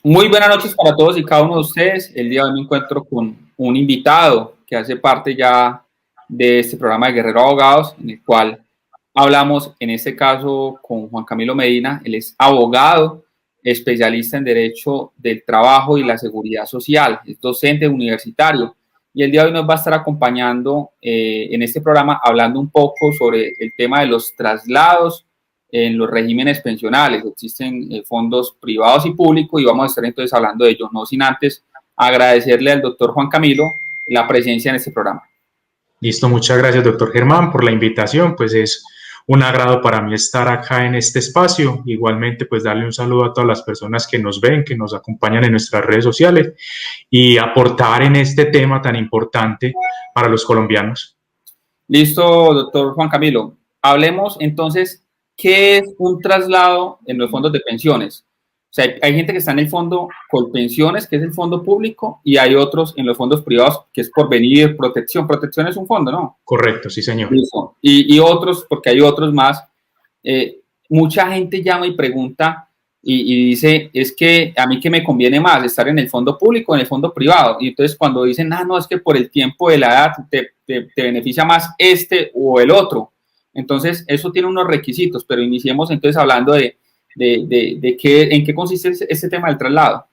Muy buenas noches para todos y cada uno de ustedes. El día de hoy me encuentro con un invitado que hace parte ya de este programa de Guerrero Abogados, en el cual hablamos, en este caso, con Juan Camilo Medina. Él es abogado, especialista en Derecho del Trabajo y la Seguridad Social, es docente universitario. Y el día de hoy nos va a estar acompañando en este programa hablando un poco sobre el tema de los traslados en los regímenes pensionales. Existen fondos privados y públicos y vamos a estar entonces hablando de ello, no sin antes agradecerle al doctor Juan Camilo la presencia en este programa. Listo, muchas gracias, doctor Germán, por la invitación. Pues es un agrado para mí estar acá en este espacio. Igualmente, pues darle un saludo a todas las personas que nos ven, que nos acompañan en nuestras redes sociales y aportar en este tema tan importante para los colombianos. Listo, doctor Juan Camilo. Hablemos entonces, ¿qué es un traslado en los fondos de pensiones? O sea, hay gente que está en el fondo Colpensiones, que es el fondo público, y hay otros en los fondos privados, que es Porvenir, Protección. Protección es un fondo, ¿no? Correcto, sí, señor. Y otros, porque hay otros más. Mucha gente llama y pregunta y dice, es que a mí que me conviene más estar en el fondo público o en el fondo privado. Y entonces cuando dicen, no, es que por el tiempo de la edad te beneficia más este o el otro. Entonces eso tiene unos requisitos, pero iniciemos entonces hablando de en qué consiste este tema del traslado.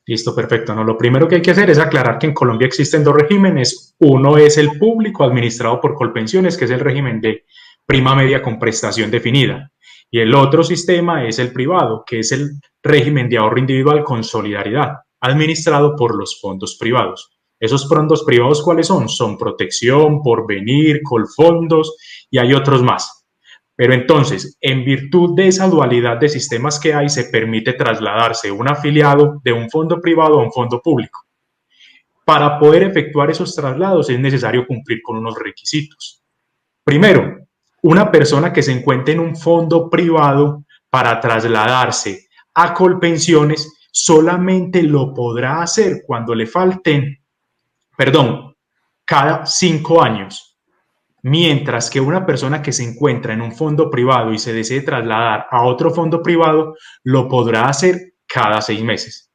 Listo, perfecto. No, lo primero que hay que hacer es aclarar que en Colombia existen dos regímenes. Uno es el público administrado por Colpensiones, que es el régimen de prima media con prestación definida. Y el otro sistema es el privado, que es el régimen de ahorro individual con solidaridad, administrado por los fondos privados. ¿Esos fondos privados cuáles son? Son Protección, Porvenir, Colfondos y hay otros más. Pero entonces, en virtud de esa dualidad de sistemas que hay, se permite trasladarse un afiliado de un fondo privado a un fondo público. Para poder efectuar esos traslados es necesario cumplir con unos requisitos. Primero, una persona que se encuentre en un fondo privado para trasladarse a Colpensiones solamente lo podrá hacer cuando le falten, cada 5 años. Mientras que una persona que se encuentra en un fondo privado y se desee trasladar a otro fondo privado, lo podrá hacer cada 6 meses.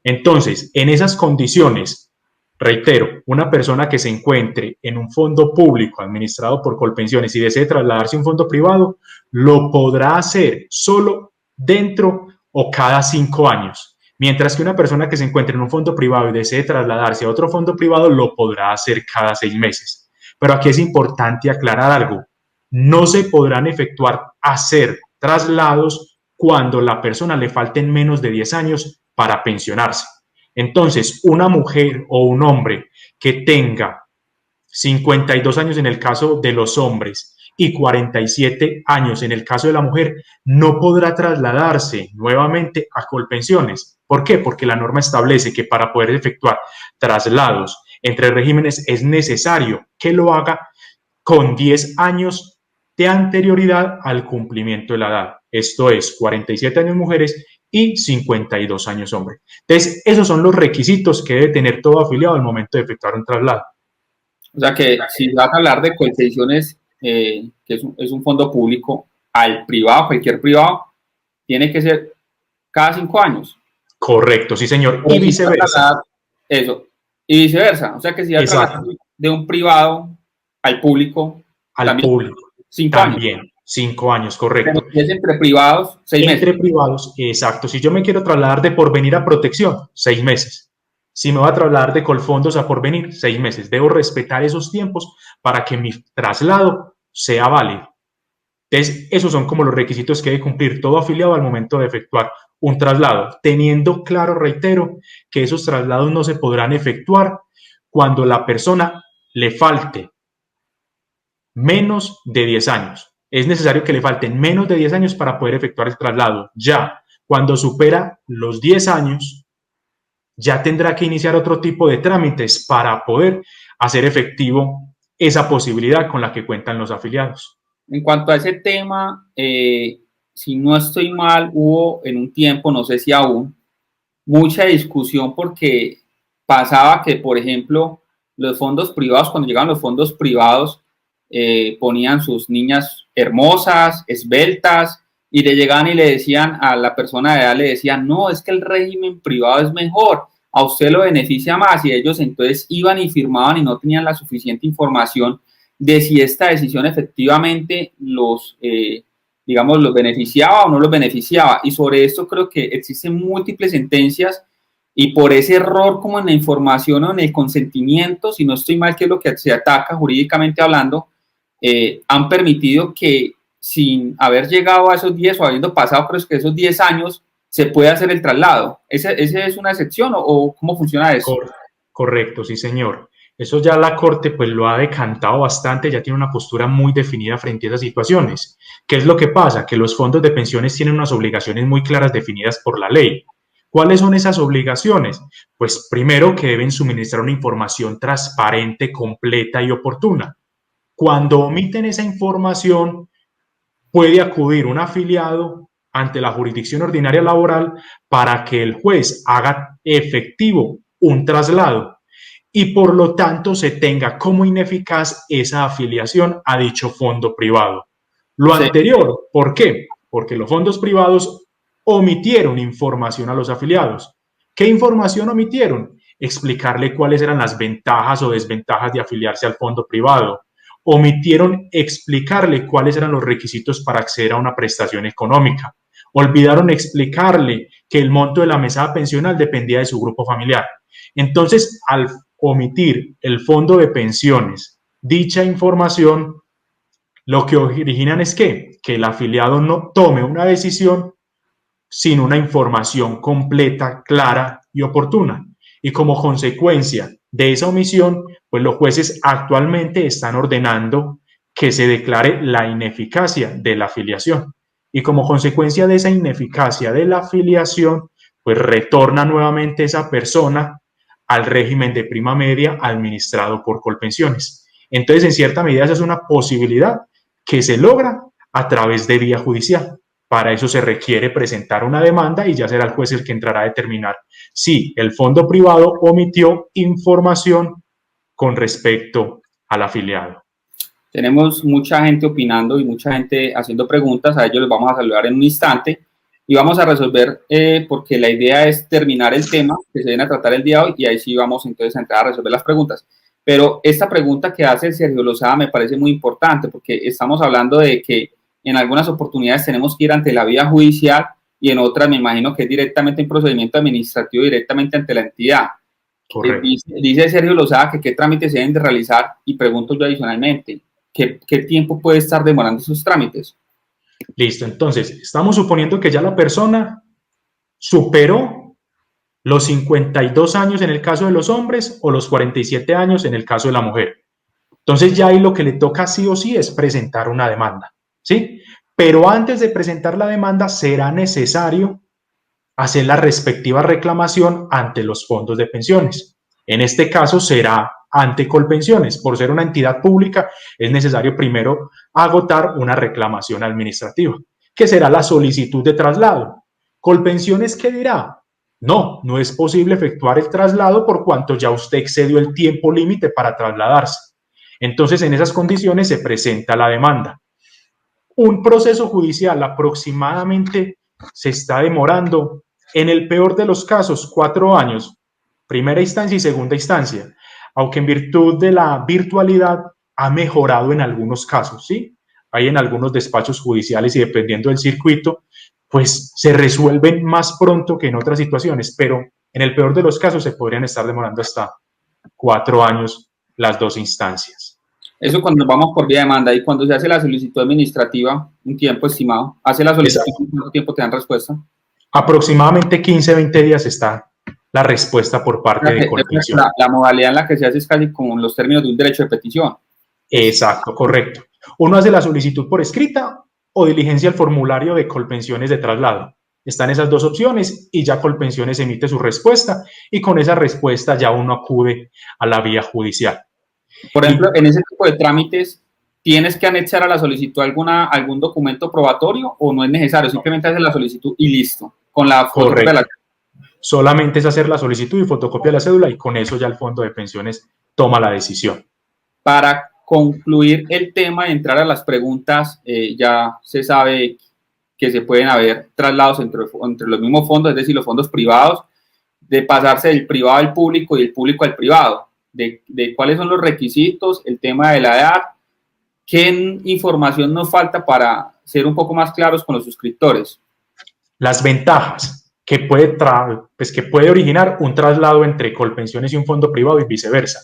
Entonces, en esas condiciones, reitero, una persona que se encuentre en un fondo público administrado por Colpensiones y desee trasladarse a un fondo privado, lo podrá hacer solo dentro o cada 5 años. Mientras que una persona que se encuentre en un fondo privado y desee trasladarse a otro fondo privado, lo podrá hacer cada 6 meses. Pero aquí es importante aclarar algo. No se podrán hacer traslados cuando la persona le falten menos de 10 años para pensionarse. Entonces, una mujer o un hombre que tenga 52 años en el caso de los hombres y 47 años en el caso de la mujer, no podrá trasladarse nuevamente a Colpensiones. ¿Por qué? Porque la norma establece que para poder efectuar traslados entre regímenes es necesario que lo haga con 10 años de anterioridad al cumplimiento de la edad. Esto es 47 años mujeres y 52 años hombres. Entonces, esos son los requisitos que debe tener todo afiliado al momento de efectuar un traslado. O sea que si vas a hablar de Colpensiones, que es un fondo público, al privado, cualquier privado, tiene que ser cada 5 años. Correcto, sí, señor. Pero Y viceversa. Eso. Y viceversa. O sea que si vas a hablar de un privado al público, al también público. 5 años. También, 5 años, correcto. Pero si es entre privados, 6 meses. Entre privados, exacto. Si yo me quiero trasladar de Porvenir a Protección, 6 meses. Si me voy a trasladar de Colfondos a Porvenir, 6 meses. Debo respetar esos tiempos para que mi traslado sea válido. Entonces, esos son como los requisitos que debe cumplir todo afiliado al momento de efectuar un traslado, teniendo claro, reitero, que esos traslados no se podrán efectuar cuando la persona le falte menos de 10 años. Es necesario que le falten menos de 10 años para poder efectuar el traslado. Ya, cuando supera los 10 años, ya tendrá que iniciar otro tipo de trámites para poder hacer efectivo esa posibilidad con la que cuentan los afiliados. En cuanto a ese tema, si no estoy mal, hubo en un tiempo, no sé si aún, mucha discusión porque pasaba que, por ejemplo, los fondos privados, cuando llegaban los fondos privados, ponían sus niñas hermosas, esbeltas, y le llegaban y le decían a la persona de edad, le decían, no, es que el régimen privado es mejor, a usted lo beneficia más, y ellos entonces iban y firmaban y no tenían la suficiente información de si esta decisión efectivamente digamos, los beneficiaba o no los beneficiaba. Y sobre esto creo que existen múltiples sentencias y por ese error como en la información o en el consentimiento, si no estoy mal, que es lo que se ataca jurídicamente hablando, han permitido que sin haber llegado a esos 10 o habiendo pasado, creo que esos 10 años, se puede hacer el traslado. ¿Ese es una excepción o cómo funciona eso? Correcto, sí, señor. Eso ya la Corte pues lo ha decantado bastante, ya tiene una postura muy definida frente a esas situaciones. ¿Qué es lo que pasa? Que los fondos de pensiones tienen unas obligaciones muy claras definidas por la ley. ¿Cuáles son esas obligaciones? Pues primero que deben suministrar una información transparente, completa y oportuna. Cuando omiten esa información, puede acudir un afiliado ante la jurisdicción ordinaria laboral para que el juez haga efectivo un traslado y por lo tanto se tenga como ineficaz esa afiliación a dicho fondo privado. Lo anterior, ¿por qué? Porque los fondos privados omitieron información a los afiliados. ¿Qué información omitieron? Explicarle cuáles eran las ventajas o desventajas de afiliarse al fondo privado. Omitieron explicarle cuáles eran los requisitos para acceder a una prestación económica. Olvidaron explicarle que el monto de la mesada pensional dependía de su grupo familiar. Entonces, al omitir el fondo de pensiones dicha información, lo que originan es que el afiliado no tome una decisión sin una información completa, clara y oportuna. Y como consecuencia de esa omisión, pues los jueces actualmente están ordenando que se declare la ineficacia de la afiliación. Y como consecuencia de esa ineficacia de la afiliación, pues retorna nuevamente esa persona al régimen de prima media administrado por Colpensiones. Entonces, en cierta medida, esa es una posibilidad que se logra a través de vía judicial. Para eso se requiere presentar una demanda y ya será el juez el que entrará a determinar si el fondo privado omitió información con respecto al afiliado. Tenemos mucha gente opinando y mucha gente haciendo preguntas, a ellos los vamos a saludar en un instante y vamos a resolver, porque la idea es terminar el tema que se viene a tratar el día de hoy y ahí sí vamos entonces a entrar a resolver las preguntas. Pero esta pregunta que hace Sergio Lozada me parece muy importante porque estamos hablando de que en algunas oportunidades tenemos que ir ante la vía judicial y en otras me imagino que es directamente en procedimiento administrativo, directamente ante la entidad. Dice Sergio Lozada que qué trámites se deben de realizar y pregunto yo adicionalmente, ¿qué tiempo puede estar demorando esos trámites? Listo, entonces estamos suponiendo que ya la persona superó los 52 años en el caso de los hombres o los 47 años en el caso de la mujer. Entonces ya ahí lo que le toca sí o sí es presentar una demanda, ¿sí? Pero antes de presentar la demanda será necesario hacer la respectiva reclamación ante los fondos de pensiones. En este caso será ante Colpensiones. Por ser una entidad pública es necesario primero agotar una reclamación administrativa, que será la solicitud de traslado. Colpensiones, ¿qué dirá? No, no es posible efectuar el traslado por cuanto ya usted excedió el tiempo límite para trasladarse. Entonces, en esas condiciones se presenta la demanda. Un proceso judicial aproximadamente se está demorando, en el peor de los casos, 4 años, primera instancia y segunda instancia, aunque en virtud de la virtualidad ha mejorado en algunos casos, ¿sí? Hay en algunos despachos judiciales y dependiendo del circuito, pues se resuelven más pronto que en otras situaciones, pero en el peor de los casos se podrían estar demorando hasta 4 años las dos instancias. Eso cuando vamos por vía de demanda y cuando se hace la solicitud administrativa, un tiempo estimado, hace la solicitud, ¿cuánto tiempo te dan respuesta? Aproximadamente 15-20 días está la respuesta por parte de Colpensión. La modalidad en la que se hace es casi como en los términos de un derecho de petición. Exacto, correcto. Uno hace la solicitud por escrita o diligencia el formulario de Colpensiones de traslado. Están esas dos opciones y ya Colpensiones emite su respuesta y con esa respuesta ya uno acude a la vía judicial. Por ejemplo, en ese tipo de trámites, ¿tienes que anexar a la solicitud algún documento probatorio o no es necesario? Simplemente haces la solicitud y listo, con la fotocopia de la cédula. Solamente es hacer la solicitud y fotocopia de la cédula y con eso ya el fondo de pensiones toma la decisión. Para concluir el tema y entrar a las preguntas, ya se sabe que se pueden haber traslados entre los mismos fondos, es decir, los fondos privados, de pasarse del privado al público y del público al privado, de cuáles son los requisitos, el tema de la edad, qué información nos falta para ser un poco más claros con los suscriptores. Las ventajas que puede originar un traslado entre Colpensiones y un fondo privado y viceversa.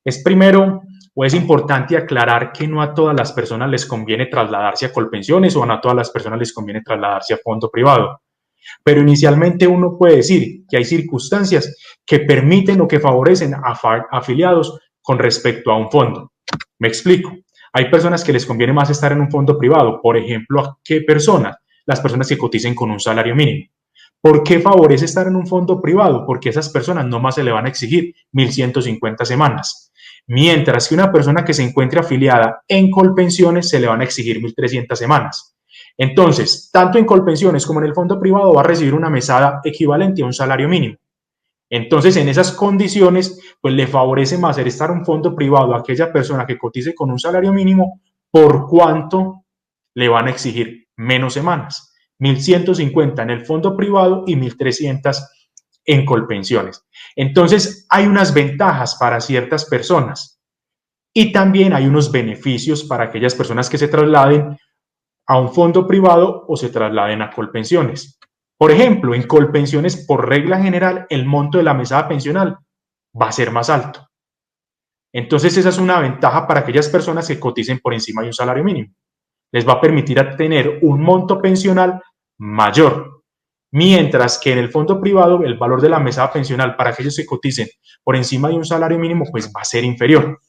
Es importante aclarar que no a todas las personas les conviene trasladarse a Colpensiones o no a todas las personas les conviene trasladarse a fondo privado. Pero inicialmente uno puede decir que hay circunstancias que permiten o que favorecen a afiliados con respecto a un fondo. Me explico. Hay personas que les conviene más estar en un fondo privado. Por ejemplo, ¿a qué personas? Las personas que coticen con un salario mínimo. ¿Por qué favorece estar en un fondo privado? Porque a esas personas no más se le van a exigir 1.150 semanas. Mientras que una persona que se encuentre afiliada en Colpensiones se le van a exigir 1.300 semanas. Entonces, tanto en Colpensiones como en el fondo privado va a recibir una mesada equivalente a un salario mínimo. Entonces, en esas condiciones, pues le favorece más el estar en un fondo privado a aquella persona que cotice con un salario mínimo, por cuanto le van a exigir menos semanas. 1.150 en el fondo privado y 1.300 en Colpensiones. Entonces, hay unas ventajas para ciertas personas y también hay unos beneficios para aquellas personas que se trasladen a un fondo privado o se trasladen a Colpensiones. Por ejemplo, en Colpensiones, por regla general, el monto de la mesada pensional va a ser más alto. Entonces, esa es una ventaja para aquellas personas que coticen por encima de un salario mínimo. Les va a permitir tener un monto pensional mayor, mientras que en el fondo privado el valor de la mesada pensional para aquellos que coticen por encima de un salario mínimo pues va a ser inferior.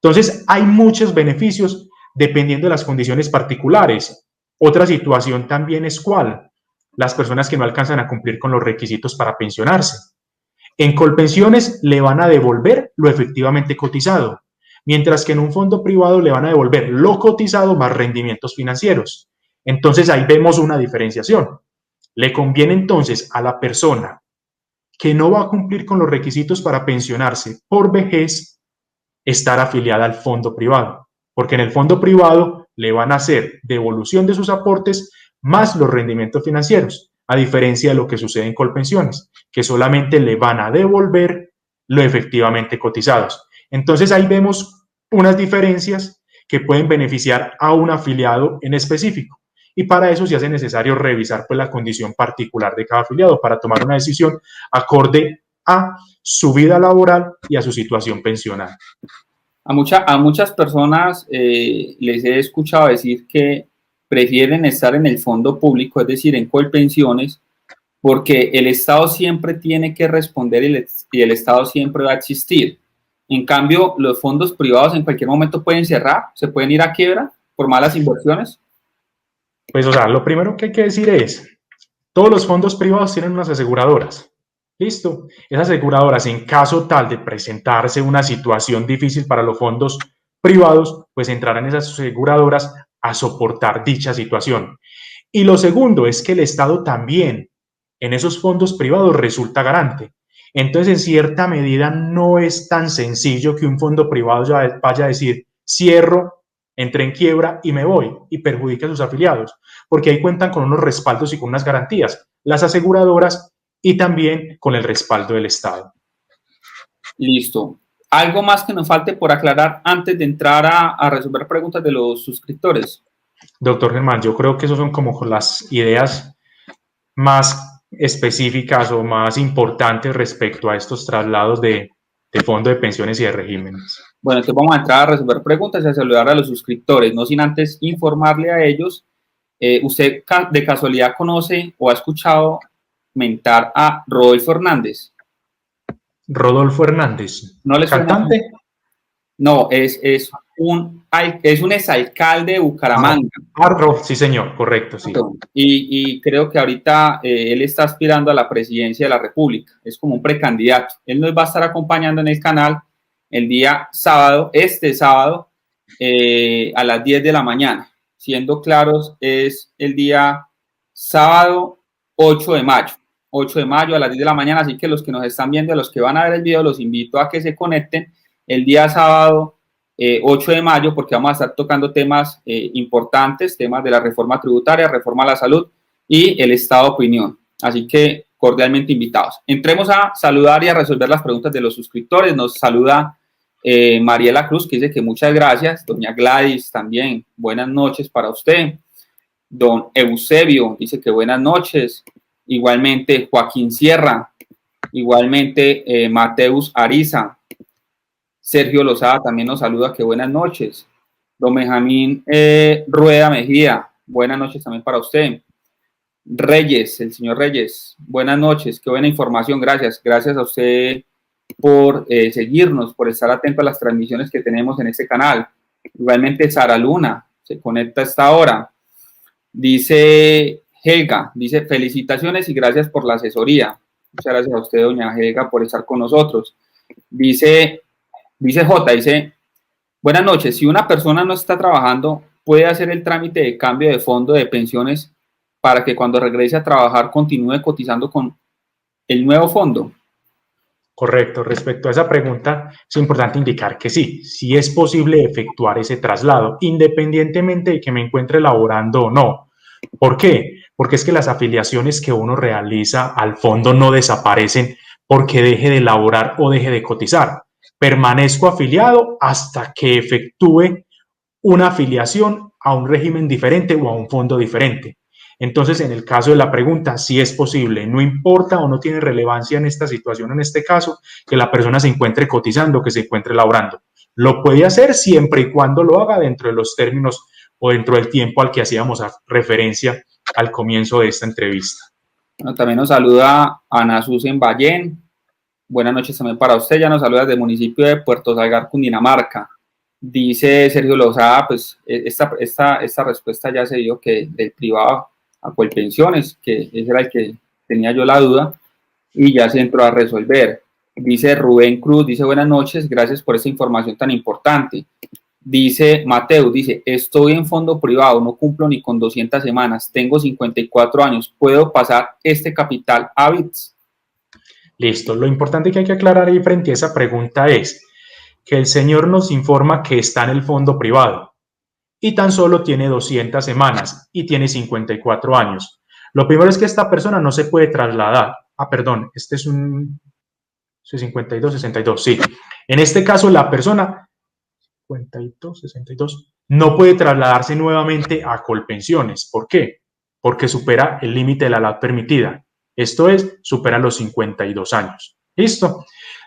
Entonces, hay muchos beneficios dependiendo de las condiciones particulares. Otra situación también es cuál, las personas que no alcanzan a cumplir con los requisitos para pensionarse. En Colpensiones le van a devolver lo efectivamente cotizado, mientras que en un fondo privado le van a devolver lo cotizado más rendimientos financieros. Entonces ahí vemos una diferenciación. Le conviene entonces a la persona que no va a cumplir con los requisitos para pensionarse por vejez estar afiliada al fondo privado, porque en el fondo privado le van a hacer devolución de sus aportes más los rendimientos financieros, a diferencia de lo que sucede en Colpensiones, que solamente le van a devolver lo efectivamente cotizados. Entonces ahí vemos unas diferencias que pueden beneficiar a un afiliado en específico. Y para eso se hace necesario revisar pues la condición particular de cada afiliado para tomar una decisión acorde a su vida laboral y a su situación pensional. A muchas personas les he escuchado decir que prefieren estar en el fondo público, es decir, en Colpensiones, porque el Estado siempre tiene que responder y el Estado siempre va a existir. En cambio, los fondos privados en cualquier momento pueden cerrar, se pueden ir a quiebra por malas inversiones. Pues, lo primero que hay que decir es, todos los fondos privados tienen unas aseguradoras. Listo. Esas aseguradoras, en caso tal de presentarse una situación difícil para los fondos privados, pues entrarán esas aseguradoras a soportar dicha situación. Y lo segundo es que el Estado también en esos fondos privados resulta garante. Entonces, en cierta medida, no es tan sencillo que un fondo privado vaya a decir, cierro, entré en quiebra y me voy, y perjudique a sus afiliados, porque ahí cuentan con unos respaldos y con unas garantías, las aseguradoras y también con el respaldo del Estado. Listo. ¿Algo más que nos falte por aclarar antes de entrar a resolver preguntas de los suscriptores? Doctor Germán, yo creo que esas son como las ideas más específicas o más importantes respecto a estos traslados de fondo de pensiones y de regímenes. Bueno, entonces vamos a entrar a resolver preguntas y a saludar a los suscriptores, no sin antes informarle a ellos. ¿Usted de casualidad conoce o ha escuchado mentar a Rodolfo Hernández? Rodolfo Hernández, ¿No le suena? ¿cantante? No, es un exalcalde de Bucaramanga. Sí, señor, correcto, sí. Y creo que ahorita él está aspirando a la presidencia de la República. Es como un precandidato. Él nos va a estar acompañando en el canal el día sábado, este sábado, a las 10 de la mañana. Siendo claros, es el día sábado 8 de mayo. 8 de mayo a las 10 de la mañana. Así que los que nos están viendo, a los que van a ver el video, los invito a que se conecten el día sábado 8 de mayo, porque vamos a estar tocando temas importantes, temas de la reforma tributaria, reforma a la salud y el estado de opinión. Así que cordialmente invitados. Entremos a saludar y a resolver las preguntas de los suscriptores. Nos saluda Mariela Cruz, que dice que muchas gracias. Doña Gladys también, buenas noches para usted. Don Eusebio dice que buenas noches. Igualmente Joaquín Sierra, igualmente Mateus Ariza. Sergio Lozada también nos saluda, que buenas noches. Don Benjamín Rueda Mejía, buenas noches también para usted. Reyes, el señor Reyes, buenas noches, qué buena información, gracias. Gracias a usted por seguirnos, por estar atento a las transmisiones que tenemos en este canal. Igualmente Sara Luna se conecta a esta hora. Dice Helga, dice felicitaciones y gracias por la asesoría. Muchas gracias a usted, doña Helga, por estar con nosotros. Dice J, dice, buenas noches, si una persona no está trabajando, ¿puede hacer el trámite de cambio de fondo de pensiones para que cuando regrese a trabajar continúe cotizando con el nuevo fondo? Correcto. Respecto a esa pregunta, es importante indicar que sí es posible efectuar ese traslado, independientemente de que me encuentre laborando o no. ¿Por qué? Porque es que las afiliaciones que uno realiza al fondo no desaparecen porque deje de laborar o deje de cotizar. Permanezco afiliado hasta que efectúe una afiliación a un régimen diferente o a un fondo diferente. Entonces, en el caso de la pregunta, sí es posible, no importa o no tiene relevancia en esta situación, en este caso, que la persona se encuentre cotizando, que se encuentre laborando. Lo puede hacer siempre y cuando lo haga dentro de los términos o dentro del tiempo al que hacíamos referencia al comienzo de esta entrevista. Bueno, también nos saluda Ana Susan Ballén. Buenas noches también para usted, ya nos saluda desde el municipio de Puerto Salgar, Cundinamarca. Dice Sergio Lozada, pues esta respuesta ya se dio, que del privado a Colpensiones, que ese era el que tenía yo la duda, y ya se entró a resolver. Dice Rubén Cruz, dice buenas noches, gracias por esta información tan importante. Dice Mateo, dice, estoy en fondo privado, no cumplo ni con 200 semanas, tengo 54 años, ¿puedo pasar este capital a BITS? Listo, lo importante que hay que aclarar ahí frente a esa pregunta es que el señor nos informa que está en el fondo privado y tan solo tiene 200 semanas y tiene 54 años. Lo primero es que esta persona no se puede trasladar. Este es un 52, 62, sí. En este caso, la persona 52, 62 no puede trasladarse nuevamente a Colpensiones. ¿Por qué? Porque supera el límite de la edad permitida. Esto es, supera los 52 años. ¿Listo?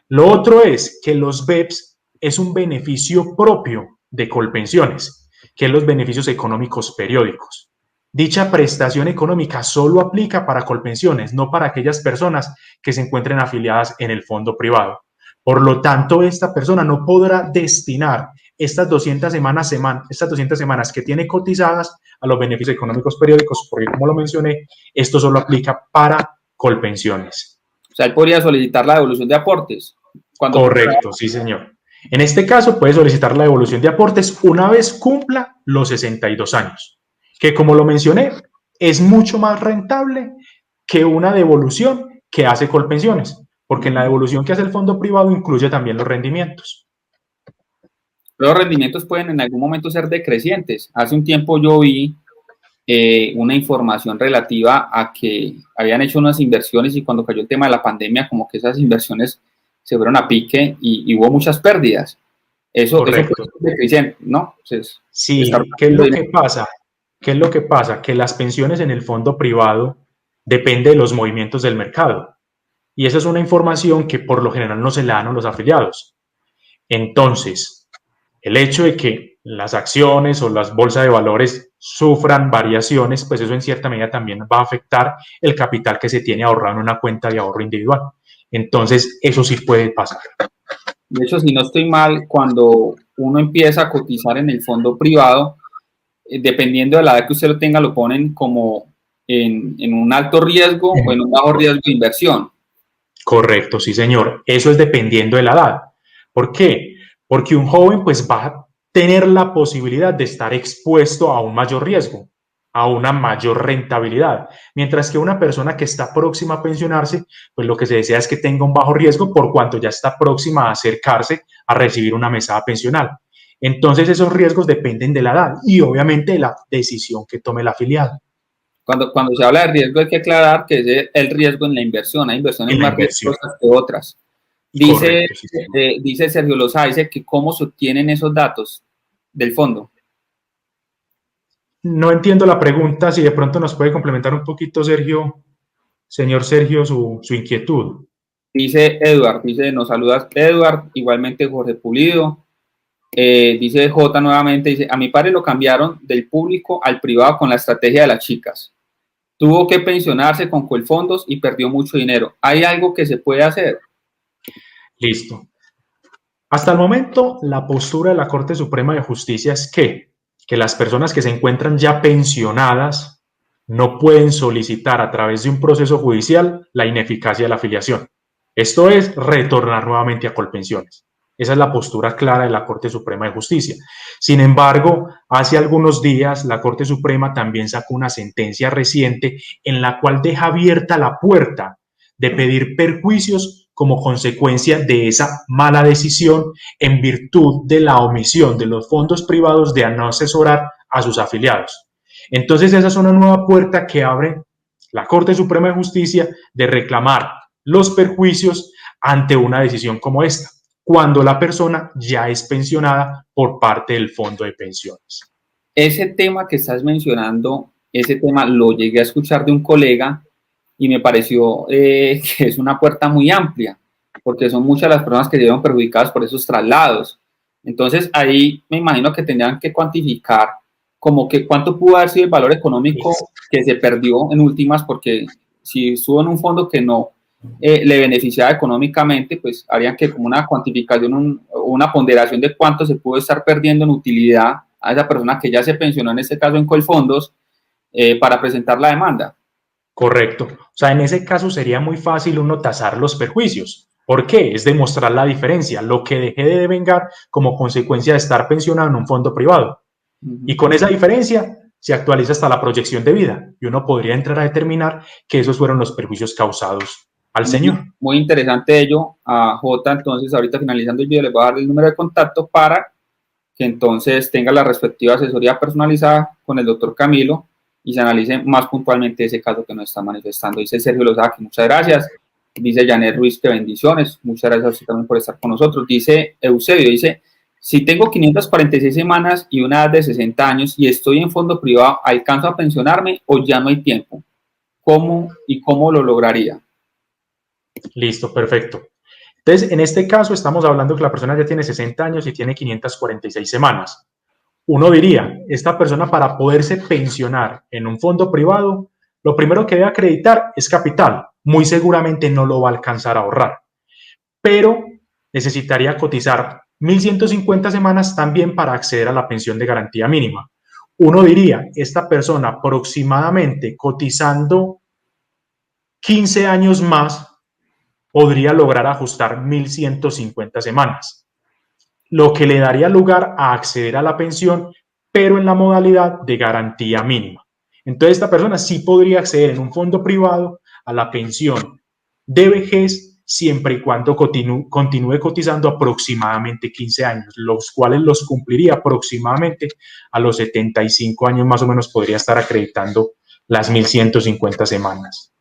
Lo otro es que los BEPS es un beneficio propio de Colpensiones, que es los beneficios económicos periódicos. Dicha prestación económica solo aplica para Colpensiones, no para aquellas personas que se encuentren afiliadas en el fondo privado. Por lo tanto, esta persona no podrá destinar estas 200 semanas que tiene cotizadas a los beneficios económicos periódicos, porque como lo mencioné, esto solo aplica para Colpensiones. O sea, él podría solicitar la devolución de aportes. Correcto, sí, señor. En este caso, puede solicitar la devolución de aportes una vez cumpla los 62 años, que como lo mencioné, es mucho más rentable que una devolución que hace Colpensiones, porque en la devolución que hace el fondo privado incluye también los rendimientos. Los rendimientos pueden en algún momento ser decrecientes. Hace un tiempo yo vi una información relativa a que habían hecho unas inversiones y cuando cayó el tema de la pandemia, como que esas inversiones se fueron a pique y hubo muchas pérdidas. Eso fue decreciente, ¿no? Entonces, sí, ¿qué es lo que pasa? ¿Qué es lo que pasa? Que las pensiones en el fondo privado dependen de los movimientos del mercado. Y esa es una información que por lo general no se le dan a los afiliados. Entonces, el hecho de que las acciones o las bolsas de valores sufran variaciones, pues eso en cierta medida también va a afectar el capital que se tiene ahorrado en una cuenta de ahorro individual. Entonces, eso sí puede pasar. De hecho, si no estoy mal, cuando uno empieza a cotizar en el fondo privado, dependiendo de la edad que usted lo tenga, lo ponen como en un alto riesgo o en un bajo riesgo de inversión. Correcto, sí, señor. Eso es dependiendo de la edad. ¿Por qué? Porque un joven pues va a tener la posibilidad de estar expuesto a un mayor riesgo, a una mayor rentabilidad, mientras que una persona que está próxima a pensionarse, pues lo que se desea es que tenga un bajo riesgo por cuanto ya está próxima a acercarse a recibir una mesada pensional. Entonces esos riesgos dependen de la edad y obviamente de la decisión que tome el afiliado. Cuando se habla de riesgo hay que aclarar que es el riesgo en la inversión. Hay inversiones En la más inversión. riesgosas que otras. Dice, Correcto, sí, sí. dice Sergio Lozada, dice que cómo se obtienen esos datos del fondo. No entiendo la pregunta, si de pronto nos puede complementar un poquito, Sergio, señor Sergio, su inquietud. Dice Edward, dice, nos saludas Edward, igualmente Jorge Pulido. Dice J nuevamente, dice, a mi padre lo cambiaron del público al privado con la estrategia de las chicas. Tuvo que pensionarse con Colfondos y perdió mucho dinero. ¿Hay algo que se puede hacer? Listo. Hasta el momento, la postura de la Corte Suprema de Justicia es que las personas que se encuentran ya pensionadas no pueden solicitar a través de un proceso judicial la ineficacia de la afiliación. Esto es retornar nuevamente a Colpensiones. Esa es la postura clara de la Corte Suprema de Justicia. Sin embargo, hace algunos días la Corte Suprema también sacó una sentencia reciente en la cual deja abierta la puerta de pedir perjuicios como consecuencia de esa mala decisión en virtud de la omisión de los fondos privados de no asesorar a sus afiliados. Entonces esa es una nueva puerta que abre la Corte Suprema de Justicia de reclamar los perjuicios ante una decisión como esta, cuando la persona ya es pensionada por parte del fondo de pensiones. Ese tema que estás mencionando, ese tema lo llegué a escuchar de un colega y me pareció que es una puerta muy amplia, porque son muchas las personas que se vieron perjudicadas por esos traslados. Entonces ahí me imagino que tendrían que cuantificar como que cuánto pudo haber sido el valor económico que se perdió en últimas, porque si estuvo en un fondo que no le beneficiaba económicamente, pues harían que como una cuantificación, una ponderación de cuánto se pudo estar perdiendo en utilidad a esa persona que ya se pensionó, en este caso en Colfondos, para presentar la demanda. Correcto. O sea, en ese caso sería muy fácil uno tasar los perjuicios. ¿Por qué? Es demostrar la diferencia, lo que dejé de devengar como consecuencia de estar pensionado en un fondo privado. Y con esa diferencia se actualiza hasta la proyección de vida y uno podría entrar a determinar que esos fueron los perjuicios causados al señor. Muy interesante ello, a J. Entonces, ahorita finalizando el video, les voy a dar el número de contacto para que entonces tenga la respectiva asesoría personalizada con el doctor Camilo y se analice más puntualmente ese caso que nos está manifestando. Dice Sergio Lozada que muchas gracias. Dice Janet Ruiz que bendiciones. Muchas gracias a usted también por estar con nosotros. Dice Eusebio, dice, si tengo 546 semanas y una edad de 60 años y estoy en fondo privado, ¿alcanzo a pensionarme o ya no hay tiempo? ¿Cómo y cómo lo lograría? Listo, perfecto. Entonces, en este caso estamos hablando que la persona ya tiene 60 años y tiene 546 semanas. Uno diría, esta persona para poderse pensionar en un fondo privado, lo primero que debe acreditar es capital. Muy seguramente no lo va a alcanzar a ahorrar, pero necesitaría cotizar 1.150 semanas también para acceder a la pensión de garantía mínima. Uno diría, esta persona aproximadamente cotizando 15 años más podría lograr ajustar 1.150 semanas, lo que le daría lugar a acceder a la pensión, pero en la modalidad de garantía mínima. Entonces, esta persona sí podría acceder en un fondo privado a la pensión de vejez siempre y cuando continúe cotizando aproximadamente 15 años, los cuales los cumpliría aproximadamente a los 75 años más o menos podría estar acreditando las 1.150 semanas.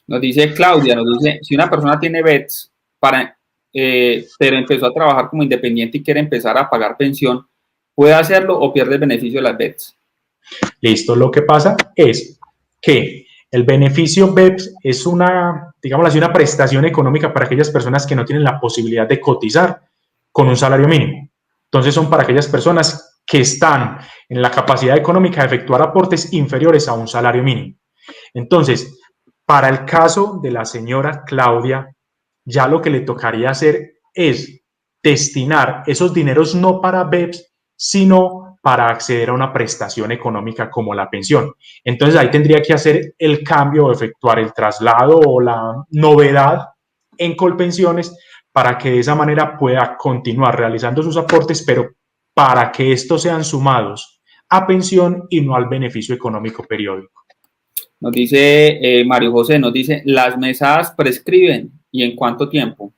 Nos dice Claudia, nos dice, si una persona tiene BETS, pero empezó a trabajar como independiente y quiere empezar a pagar pensión, ¿puede hacerlo o pierde el beneficio de las BETS? Listo, lo que pasa es que el beneficio BEPS es una, digamos así, una prestación económica para aquellas personas que no tienen la posibilidad de cotizar con un salario mínimo. Entonces son para aquellas personas que están en la capacidad económica de efectuar aportes inferiores a un salario mínimo. Entonces, para el caso de la señora Claudia, ya lo que le tocaría hacer es destinar esos dineros no para BEPS, sino para acceder a una prestación económica como la pensión. Entonces ahí tendría que hacer el cambio o efectuar el traslado o la novedad en Colpensiones para que de esa manera pueda continuar realizando sus aportes, pero para que estos sean sumados a pensión y no al beneficio económico periódico. Nos dice Mario José, nos dice, ¿las mesadas prescriben y en cuánto tiempo?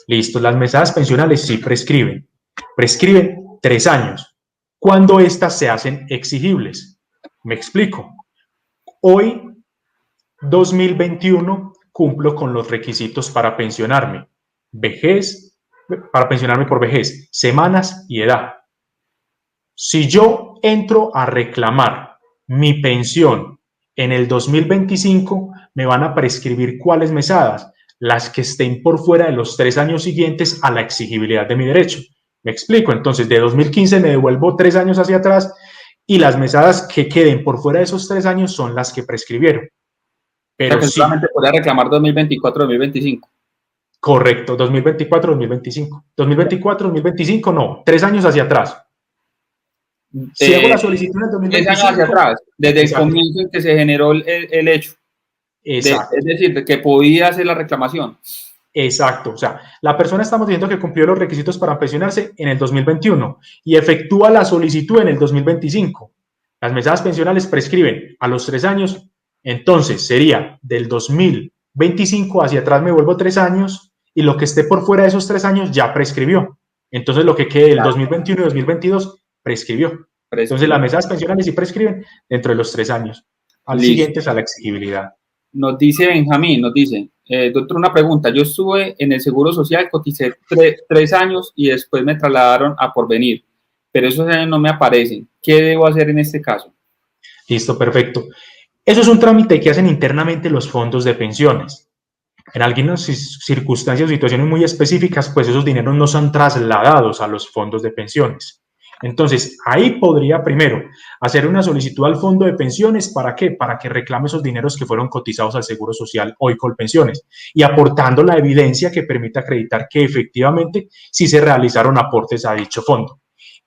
Listo, las mesadas pensionales sí prescriben. Prescriben 3 años, cuando éstas se hacen exigibles. Me explico. Hoy, 2021, cumplo con los requisitos para pensionarme. Para pensionarme por vejez, semanas y edad. Si yo entro a reclamar mi pensión en el 2025, me van a prescribir cuáles mesadas, las que estén por fuera de los 3 años siguientes a la exigibilidad de mi derecho. Me explico, entonces de 2015 me devuelvo 3 años hacia atrás y las mesadas que queden por fuera de esos 3 años son las que prescribieron. Pero o sea, que solamente podría reclamar 2024-2025. Correcto, 2024-2025. 2024-2025 no, 3 años hacia atrás. Si hago la solicitud en el 2025... 3 años hacia atrás, desde el comienzo en que se generó el hecho. Exacto. Es decir, de que podía hacer la reclamación. Exacto, o sea, la persona estamos diciendo que cumplió los requisitos para pensionarse en el 2021 y efectúa la solicitud en el 2025. Las mesadas pensionales prescriben a los 3 años, entonces sería del 2025 hacia atrás me vuelvo 3 años y lo que esté por fuera de esos 3 años ya prescribió. Entonces lo que quede del 2021 y 2022 prescribió. Entonces las mesadas pensionales sí prescriben dentro de los 3 años. Al siguiente es a la exigibilidad. Nos dice Benjamín, doctor, una pregunta. Yo estuve en el Seguro Social, coticé 3 años y después me trasladaron a Porvenir, pero esos años no me aparecen. ¿Qué debo hacer en este caso? Listo, perfecto. Eso es un trámite que hacen internamente los fondos de pensiones. En algunas circunstancias o situaciones muy específicas, pues esos dineros no son trasladados a los fondos de pensiones. Entonces, ahí podría primero hacer una solicitud al fondo de pensiones. ¿Para qué? Para que reclame esos dineros que fueron cotizados al Seguro Social o Colpensiones y aportando la evidencia que permita acreditar que efectivamente sí se realizaron aportes a dicho fondo.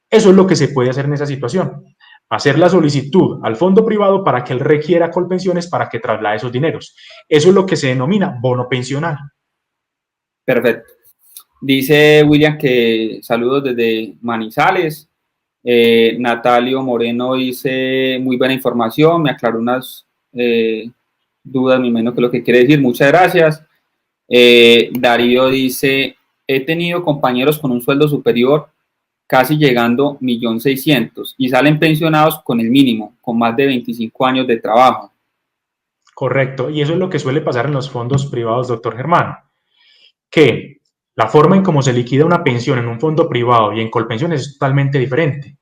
Eso es lo que se puede hacer en esa situación. Hacer la solicitud al fondo privado para que él requiera Colpensiones para que traslade esos dineros. Eso es lo que se denomina bono pensional. Perfecto. Dice William que saludos desde Manizales. Natalio Moreno dice muy buena información, me aclaró unas dudas, me imagino que lo que quiere decir, muchas gracias. Darío dice, he tenido compañeros con un sueldo superior, casi llegando 1.600.000 y salen pensionados con el mínimo, con más de 25 años de trabajo. Correcto, y eso es lo que suele pasar en los fondos privados, doctor Germán, que la forma en cómo se liquida una pensión en un fondo privado y en Colpensiones es totalmente diferente.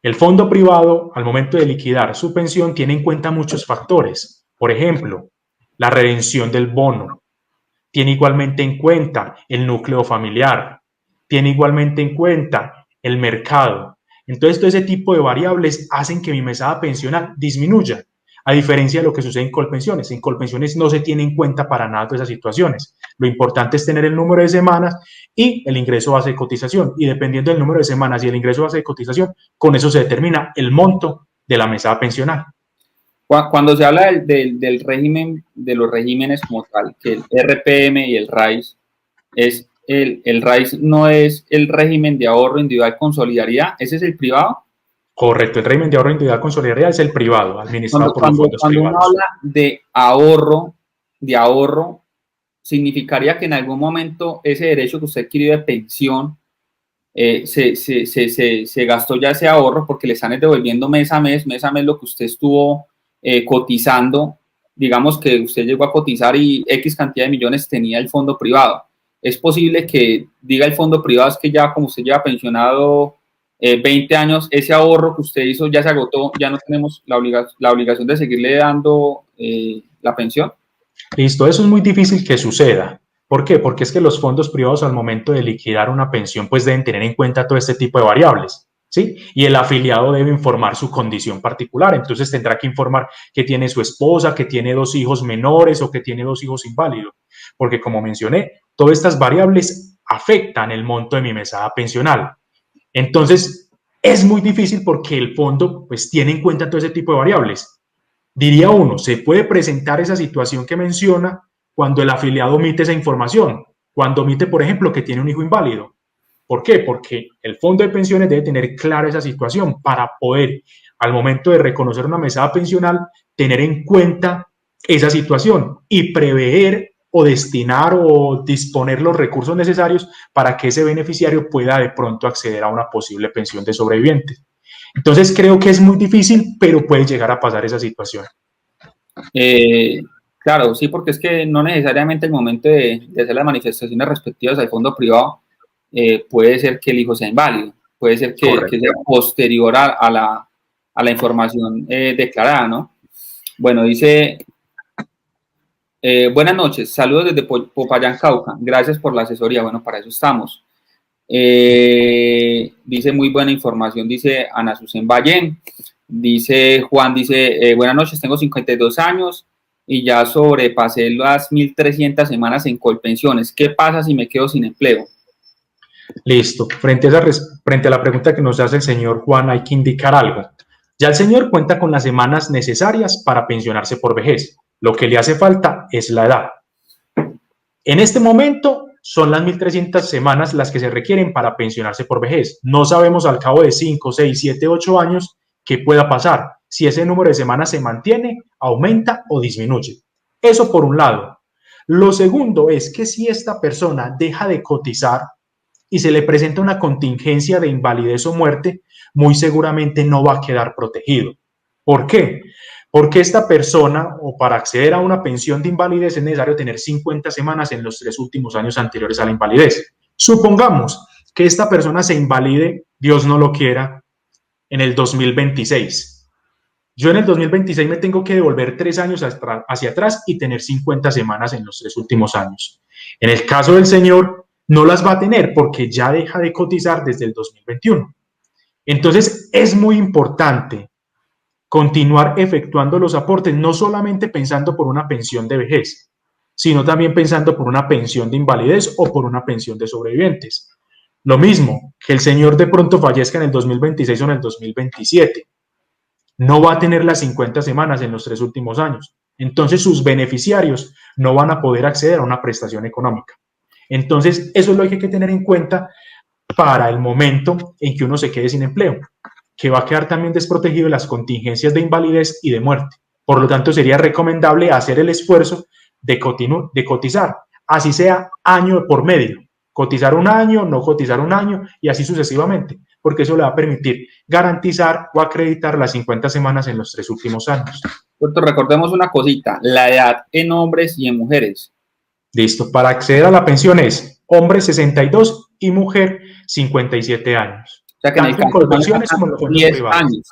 El fondo privado, al momento de liquidar su pensión, tiene en cuenta muchos factores. Por ejemplo, la redención del bono. Tiene igualmente en cuenta el núcleo familiar. Tiene igualmente en cuenta el mercado. Entonces, todo ese tipo de variables hacen que mi mesada pensional disminuya. A diferencia de lo que sucede en Colpensiones. En Colpensiones no se tiene en cuenta para nada todas esas situaciones. Lo importante es tener el número de semanas y el ingreso base de cotización. Y dependiendo del número de semanas y el ingreso base de cotización, con eso se determina el monto de la mesada pensional. Cuando se habla del régimen, de los regímenes como tal, que el RPM y el RAIS, el RAIS no es el régimen de ahorro individual con solidaridad, ¿ese es el privado? Correcto, el régimen de ahorro individual con solidaridad es el privado, administrado por los fondos privados. Cuando uno habla de ahorro, significaría que en algún momento ese derecho que usted adquirió de pensión se gastó ya ese ahorro porque le están devolviendo mes a mes lo que usted estuvo cotizando. Digamos que usted llegó a cotizar y X cantidad de millones tenía el fondo privado. Es posible que diga el fondo privado es que ya como usted lleva pensionado 20 años, ese ahorro que usted hizo ya se agotó, ya no tenemos la obligación de seguirle dando la pensión. Listo, eso es muy difícil que suceda. ¿Por qué? Porque es que los fondos privados al momento de liquidar una pensión pues deben tener en cuenta todo este tipo de variables, ¿sí? Y el afiliado debe informar su condición particular, entonces tendrá que informar que tiene su esposa, que tiene 2 hijos menores o que tiene 2 hijos inválidos, porque como mencioné, todas estas variables afectan el monto de mi mesada pensional. Entonces, es muy difícil porque el fondo pues tiene en cuenta todo ese tipo de variables. Diría uno, se puede presentar esa situación que menciona cuando el afiliado omite esa información, cuando omite, por ejemplo, que tiene un hijo inválido. ¿Por qué? Porque el fondo de pensiones debe tener clara esa situación para poder, al momento de reconocer una mesada pensional, tener en cuenta esa situación y prever o destinar o disponer los recursos necesarios para que ese beneficiario pueda de pronto acceder a una posible pensión de sobreviviente. Entonces creo que es muy difícil, pero puede llegar a pasar esa situación. Claro, sí, porque es que no necesariamente el momento de hacer las manifestaciones respectivas al fondo privado puede ser que el hijo sea inválido, puede ser que sea posterior a la información declarada, ¿no? Bueno, dice, buenas noches, saludos desde Popayán, Cauca, gracias por la asesoría, bueno, para eso estamos. Dice muy buena información, dice Ana Susen Ballén, dice Juan, dice, buenas noches, tengo 52 años y ya sobrepasé las 1.300 semanas en Colpensiones, ¿qué pasa si me quedo sin empleo? Listo, frente a la pregunta que nos hace el señor Juan, hay que indicar algo. Ya el señor cuenta con las semanas necesarias para pensionarse por vejez. Lo que le hace falta es la edad. En este momento son las 1.300 semanas las que se requieren para pensionarse por vejez. No sabemos al cabo de 5, 6, 7, 8 años qué pueda pasar, si ese número de semanas se mantiene, aumenta o disminuye. Eso por un lado. Lo segundo es que si esta persona deja de cotizar y se le presenta una contingencia de invalidez o muerte, muy seguramente no va a quedar protegido. ¿Por qué? Porque esta persona, o para acceder a una pensión de invalidez, es necesario tener 50 semanas en los 3 últimos años anteriores a la invalidez. Supongamos que esta persona se invalide, Dios no lo quiera, en el 2026. Yo en el 2026 me tengo que devolver 3 años hacia atrás y tener 50 semanas en los 3 últimos años. En el caso del señor, no las va a tener porque ya deja de cotizar desde el 2021. Entonces, es muy importante continuar efectuando los aportes, no solamente pensando por una pensión de vejez, sino también pensando por una pensión de invalidez o por una pensión de sobrevivientes. Lo mismo, que el señor de pronto fallezca en el 2026 o en el 2027. No va a tener las 50 semanas en los 3 últimos años. Entonces, sus beneficiarios no van a poder acceder a una prestación económica. Entonces, eso es lo que hay que tener en cuenta para el momento en que uno se quede sin empleo, que va a quedar también desprotegido de las contingencias de invalidez y de muerte. Por lo tanto, sería recomendable hacer el esfuerzo de cotizar, así sea año por medio, cotizar un año, no cotizar un año y así sucesivamente, porque eso le va a permitir garantizar o acreditar las 50 semanas en los 3 últimos años. Doctor, recordemos una cosita, la edad en hombres y en mujeres. Listo, para acceder a la pensión es hombre 62 y mujer 57 años. O sea que tanto en Colpensiones como en los fondos 10 privados. años.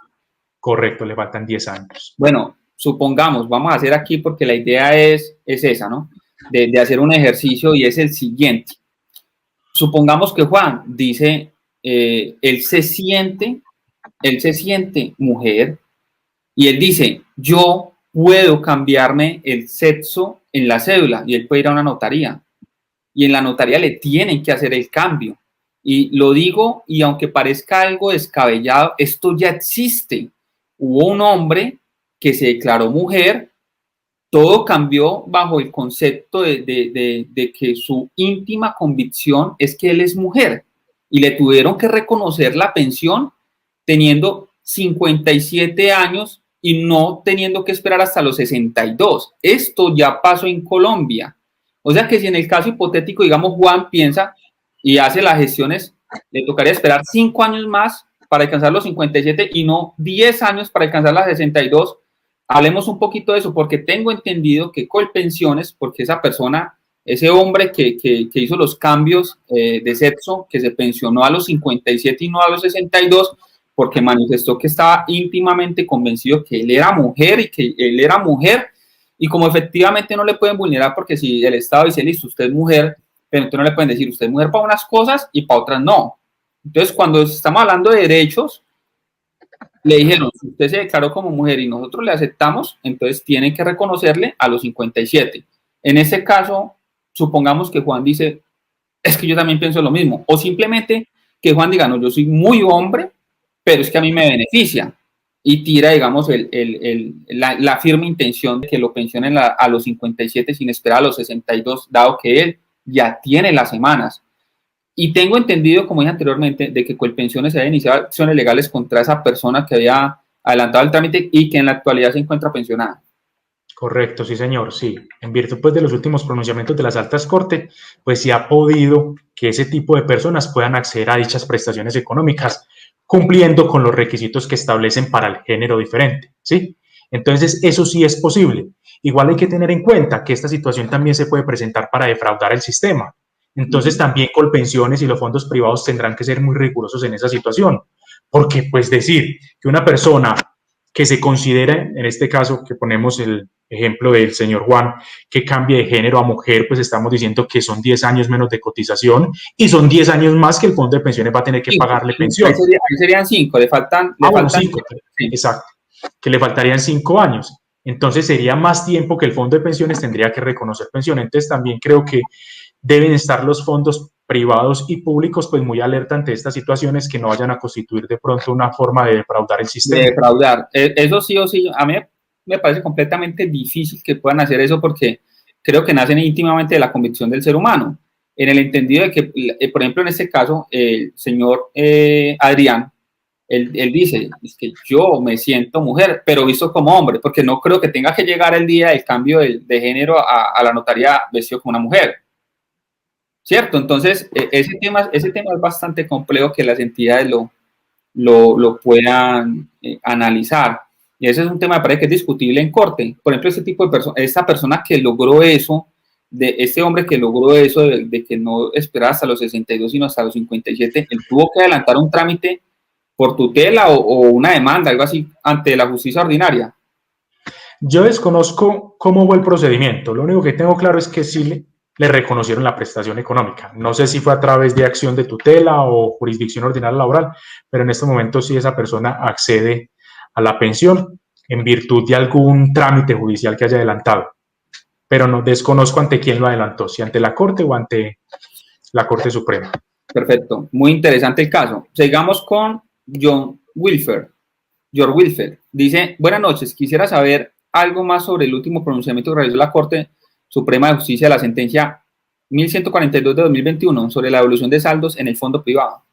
Correcto, le faltan 10 años. Bueno, supongamos, vamos a hacer aquí porque la idea es esa, ¿no? De hacer un ejercicio y es el siguiente. Supongamos que Juan dice, él se siente mujer y él dice, yo puedo cambiarme el sexo en la cédula y él puede ir a una notaría y en la notaría le tienen que hacer el cambio. Y lo digo, y aunque parezca algo descabellado, esto ya existe. Hubo un hombre que se declaró mujer, todo cambió bajo el concepto de que su íntima convicción es que él es mujer y le tuvieron que reconocer la pensión teniendo 57 años y no teniendo que esperar hasta los 62. Esto ya pasó en Colombia. O sea que si en el caso hipotético, digamos, Juan piensa y hace las gestiones, le tocaría esperar 5 años más para alcanzar los 57 y no 10 años para alcanzar las 62. Hablemos un poquito de eso, porque tengo entendido que Colpensiones, porque esa persona, ese hombre que hizo los cambios de sexo, que se pensionó a los 57 y no a los 62, porque manifestó que estaba íntimamente convencido que él era mujer y que él era mujer, y como efectivamente no le pueden vulnerar, porque si el Estado dice, listo, usted es mujer, pero entonces no le pueden decir, usted es mujer para unas cosas y para otras no. Entonces, cuando estamos hablando de derechos, le dijeron, si usted se declaró como mujer y nosotros le aceptamos, entonces tienen que reconocerle a los 57. En ese caso, supongamos que Juan dice, es que yo también pienso lo mismo, o simplemente que Juan diga, no, yo soy muy hombre, pero es que a mí me beneficia, y tira, digamos, la firme intención de que lo pensionen a los 57 sin esperar a los 62, dado que él ya tiene las semanas. Y tengo entendido, como dije anteriormente, de que Colpensiones se había iniciado acciones legales contra esa persona que había adelantado el trámite y que en la actualidad se encuentra pensionada. Correcto, sí, señor, sí. En virtud pues, de los últimos pronunciamientos de las altas cortes, pues sí ha podido que ese tipo de personas puedan acceder a dichas prestaciones económicas, cumpliendo con los requisitos que establecen para el género diferente, ¿sí? Entonces, eso sí es posible. Igual hay que tener en cuenta que esta situación también se puede presentar para defraudar el sistema. Entonces, también Colpensiones y los fondos privados tendrán que ser muy rigurosos en esa situación, porque pues decir que una persona que se considera, en este caso que ponemos el ejemplo del señor Juan, que cambie de género a mujer, pues estamos diciendo que son 10 años menos de cotización y son 10 años más que el fondo de pensiones va a tener que pagarle pensión. Ahí serían 5, le faltan... Bueno, 5, sí. Exacto, que le faltarían 5 años. Entonces sería más tiempo que el fondo de pensiones tendría que reconocer pensión. Entonces también creo que deben estar los fondos privados y públicos pues muy alerta ante estas situaciones que no vayan a constituir de pronto una forma de defraudar el sistema. De defraudar. Eso sí o sí, a mí me parece completamente difícil que puedan hacer eso porque creo que nacen íntimamente de la convicción del ser humano, en el entendido de que, por ejemplo, en este caso, el señor Adrián, él dice, es que yo me siento mujer, pero visto como hombre, porque no creo que tenga que llegar el día del cambio de género a la notaría vestido como una mujer. ¿Cierto? Entonces, ese tema es bastante complejo que las entidades lo puedan analizar. Y ese es un tema, me parece que es discutible en corte. Por ejemplo, esta persona que logró eso, este hombre que logró eso, de que no esperara hasta los 62, sino hasta los 57, él tuvo que adelantar un trámite por tutela o una demanda, algo así, ante la justicia ordinaria. Yo desconozco cómo fue el procedimiento. Lo único que tengo claro es que sí le reconocieron la prestación económica. No sé si fue a través de acción de tutela o jurisdicción ordinaria laboral, pero en este momento sí esa persona accede a la pensión en virtud de algún trámite judicial que haya adelantado. Pero no desconozco ante quién lo adelantó, si ante la Corte o ante la Corte Suprema. Perfecto, muy interesante el caso. Sigamos con John Wilfer. George Wilfer dice, buenas noches, quisiera saber algo más sobre el último pronunciamiento que realizó la Corte Suprema de Justicia de la sentencia 1142 de 2021 sobre la devolución de saldos en el fondo privado.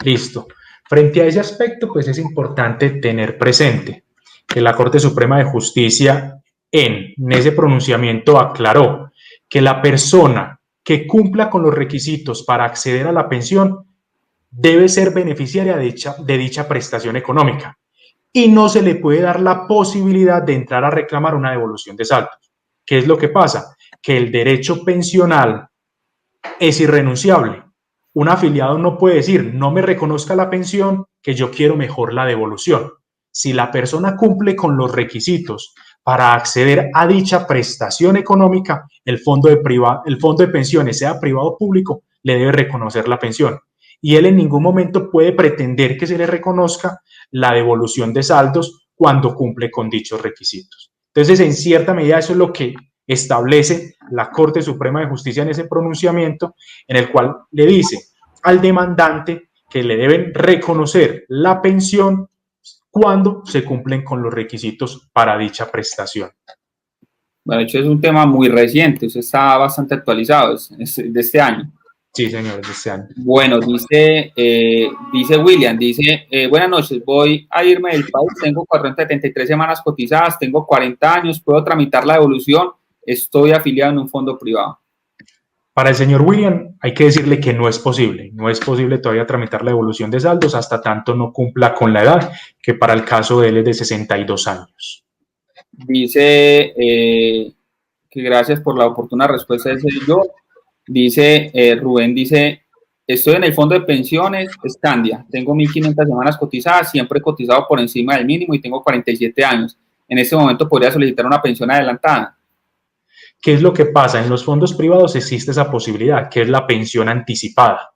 Listo. Frente a ese aspecto, pues es importante tener presente que la Corte Suprema de Justicia en ese pronunciamiento aclaró que la persona que cumpla con los requisitos para acceder a la pensión debe ser beneficiaria de dicha prestación económica y no se le puede dar la posibilidad de entrar a reclamar una devolución de saldos. ¿Qué es lo que pasa? Que el derecho pensional es irrenunciable. Un afiliado no puede decir, no me reconozca la pensión, que yo quiero mejor la devolución. Si la persona cumple con los requisitos para acceder a dicha prestación económica, el fondo de pensiones, sea privado o público, le debe reconocer la pensión. Y él en ningún momento puede pretender que se le reconozca la devolución de saldos cuando cumple con dichos requisitos. Entonces, en cierta medida, eso es lo que establece la Corte Suprema de Justicia en ese pronunciamiento, en el cual le dice al demandante que le deben reconocer la pensión cuando se cumplen con los requisitos para dicha prestación. Bueno, de hecho es un tema muy reciente, eso está bastante actualizado, es de este año. Sí, señor, de este año. Bueno, dice William, buenas noches, voy a irme del país, tengo 473 semanas cotizadas, tengo 40 años, puedo tramitar la devolución, estoy afiliado en un fondo privado. Para el señor William hay que decirle que no es posible todavía tramitar la devolución de saldos hasta tanto no cumpla con la edad, que para el caso de él es de 62 años. Dice que gracias por la oportuna respuesta de yo. Dice Rubén, estoy en el fondo de pensiones, Scandia, tengo 1.500 semanas cotizadas, siempre he cotizado por encima del mínimo y tengo 47 años. En este momento podría solicitar una pensión adelantada. ¿Qué es lo que pasa? En los fondos privados existe esa posibilidad, que es la pensión anticipada.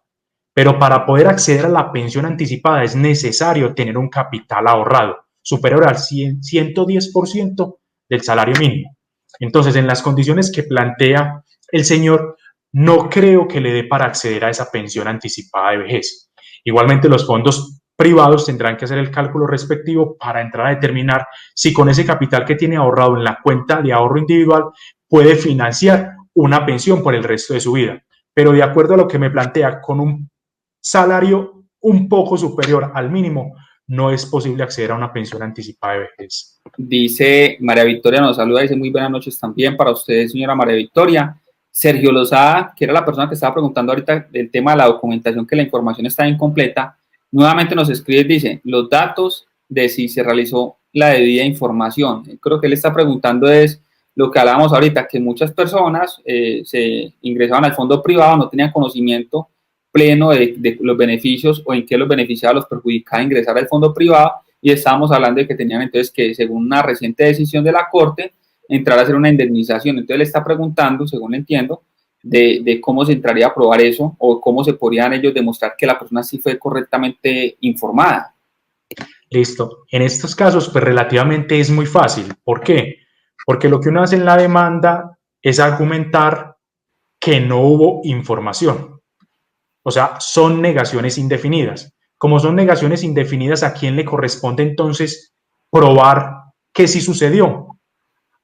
Pero para poder acceder a la pensión anticipada es necesario tener un capital ahorrado superior al 110% del salario mínimo. Entonces, en las condiciones que plantea el señor, no creo que le dé para acceder a esa pensión anticipada de vejez. Igualmente, los fondos privados tendrán que hacer el cálculo respectivo para entrar a determinar si con ese capital que tiene ahorrado en la cuenta de ahorro individual puede financiar una pensión por el resto de su vida. Pero de acuerdo a lo que me plantea, con un salario un poco superior al mínimo, no es posible acceder a una pensión anticipada de vejez. Dice María Victoria, nos saluda, dice muy buenas noches también para usted, señora María Victoria. Sergio Lozada, que era la persona que estaba preguntando ahorita del tema de la documentación, que la información está incompleta, nuevamente nos escribe, dice, los datos de si se realizó la debida información. Creo que él está preguntando es lo que hablábamos ahorita, que muchas personas se ingresaban al fondo privado, no tenían conocimiento pleno de los beneficios o en qué los beneficiaba, los perjudicaba ingresar al fondo privado, y estábamos hablando de que tenían entonces que, según una reciente decisión de la Corte, entrar a hacer una indemnización. Entonces le está preguntando, según entiendo, de cómo se entraría a probar eso o cómo se podrían ellos demostrar que la persona sí fue correctamente informada. Listo. En estos casos, pues relativamente es muy fácil. ¿Por qué? Porque lo que uno hace en la demanda es argumentar que no hubo información. O sea, son negaciones indefinidas. Como son negaciones indefinidas, ¿a quién le corresponde entonces probar que sí sucedió?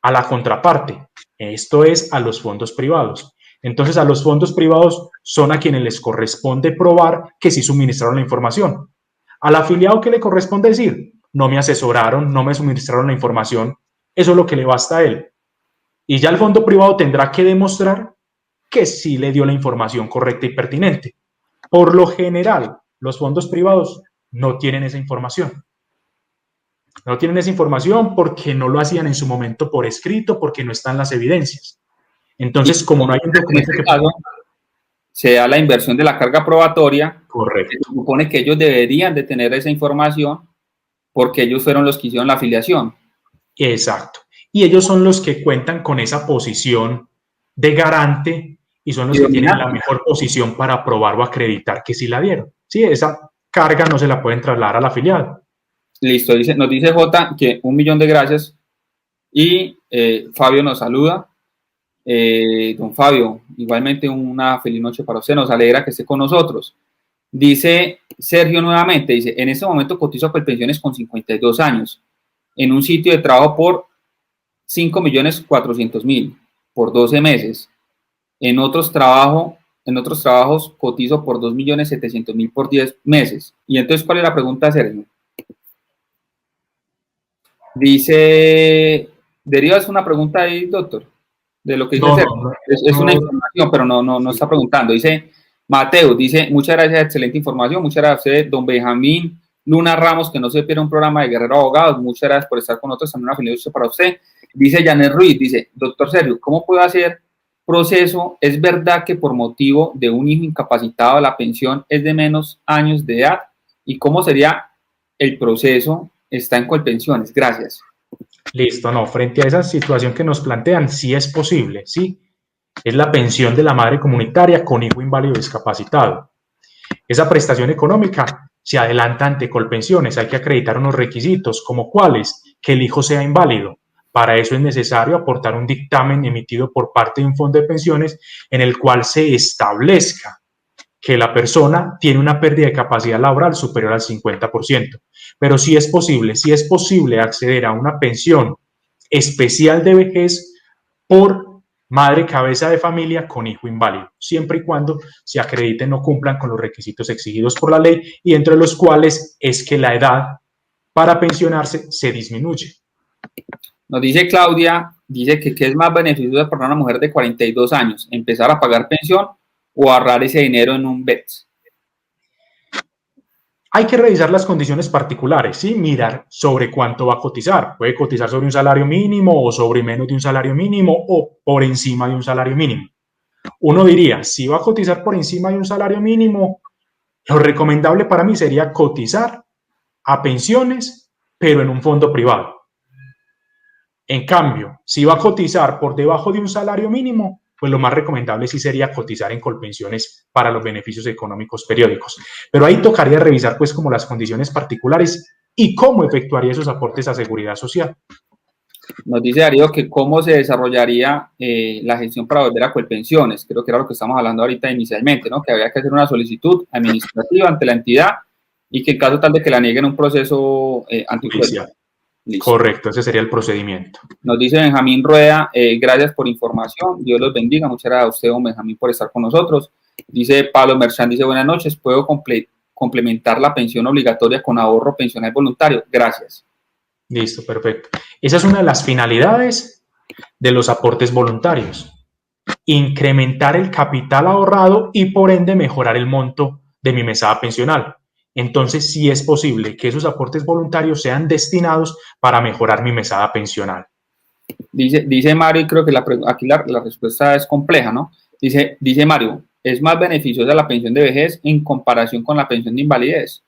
A la contraparte. Esto es a los fondos privados. Entonces, a los fondos privados son a quienes les corresponde probar que sí suministraron la información. Al afiliado, ¿qué le corresponde decir? No me asesoraron, no me suministraron la información. Eso es lo que le basta a él. Y ya el fondo privado tendrá que demostrar que sí le dio la información correcta y pertinente. Por lo general, los fondos privados no tienen esa información. No tienen esa información porque no lo hacían en su momento por escrito, porque no están las evidencias. Entonces, como no hay un documento que... Se da la inversión de la carga probatoria. Correcto. Se supone que ellos deberían de tener esa información porque ellos fueron los que hicieron la afiliación. Exacto. Y ellos son los que cuentan con esa posición de garante y son los que tienen la mejor posición para probar o acreditar que sí la dieron. Sí, esa carga no se la pueden trasladar al afiliado. Listo, nos dice J que 1.000.000 de gracias. Y Fabio nos saluda. Don Fabio, igualmente una feliz noche para usted, nos alegra que esté con nosotros. Dice Sergio nuevamente, dice, en este momento cotizo a Colpensiones con 52 años, en un sitio de trabajo por 5.400.000 por 12 meses. En otros trabajos cotizo por 2.700.000 por 10 meses. Y entonces, ¿cuál es la pregunta, Sergio? Dice, ¿derivas una pregunta ahí, doctor? De lo que dice Sergio. Es una información, pero no está preguntando. Dice Mateo, dice, muchas gracias, excelente información. Muchas gracias a usted, don Benjamín Luna Ramos, que no se pierde un programa de Guerrero Abogados. Muchas gracias por estar con nosotros. También una feliz noche para usted. Dice Janet Ruiz, dice, doctor Sergio, ¿cómo puedo hacer proceso? ¿Es verdad que por motivo de un hijo incapacitado la pensión es de menos años de edad? ¿Y cómo sería el proceso? Está en Colpensiones. Gracias. Listo, no, frente a esa situación que nos plantean, sí es posible, sí. Es la pensión de la madre comunitaria con hijo inválido discapacitado. Esa prestación económica se adelanta ante Colpensiones. Hay que acreditar unos requisitos, como cuáles, que el hijo sea inválido. Para eso es necesario aportar un dictamen emitido por parte de un fondo de pensiones en el cual se establezca que la persona tiene una pérdida de capacidad laboral superior al 50%. Pero sí es posible acceder a una pensión especial de vejez por madre cabeza de familia con hijo inválido, siempre y cuando se acrediten o cumplan con los requisitos exigidos por la ley, y entre los cuales es que la edad para pensionarse se disminuye. Nos dice Claudia, dice que es más beneficioso para una mujer de 42 años, empezar a pagar pensión o ahorrar ese dinero en un BEPS. Hay que revisar las condiciones particulares, ¿sí? Mirar sobre cuánto va a cotizar. Puede cotizar sobre un salario mínimo o sobre menos de un salario mínimo o por encima de un salario mínimo. Uno diría, si va a cotizar por encima de un salario mínimo, lo recomendable para mí sería cotizar a pensiones, pero en un fondo privado. En cambio, si va a cotizar por debajo de un salario mínimo, pues lo más recomendable sí sería cotizar en Colpensiones para los beneficios económicos periódicos. Pero ahí tocaría revisar pues como las condiciones particulares y cómo efectuaría esos aportes a seguridad social. Nos dice Darío que cómo se desarrollaría la gestión para volver a Colpensiones. Creo que era lo que estamos hablando ahorita inicialmente, ¿no? Que habría que hacer una solicitud administrativa ante la entidad y que en caso tal de que la nieguen un proceso antijuicial. Correcto, ese sería el procedimiento. Nos dice Benjamín Rueda, gracias por información, Dios los bendiga, muchas gracias a usted, don Benjamín, por estar con nosotros. Dice Pablo Merchán, dice buenas noches, ¿puedo complementar la pensión obligatoria con ahorro pensional voluntario. Gracias. Listo, perfecto. Esa es una de las finalidades de los aportes voluntarios. Incrementar el capital ahorrado y por ende mejorar el monto de mi mesada pensional. Entonces, sí es posible que esos aportes voluntarios sean destinados para mejorar mi mesada pensional. Dice Mario, y creo que aquí la respuesta es compleja, ¿no? Dice Mario, ¿es más beneficiosa la pensión de vejez en comparación con la pensión de invalidez?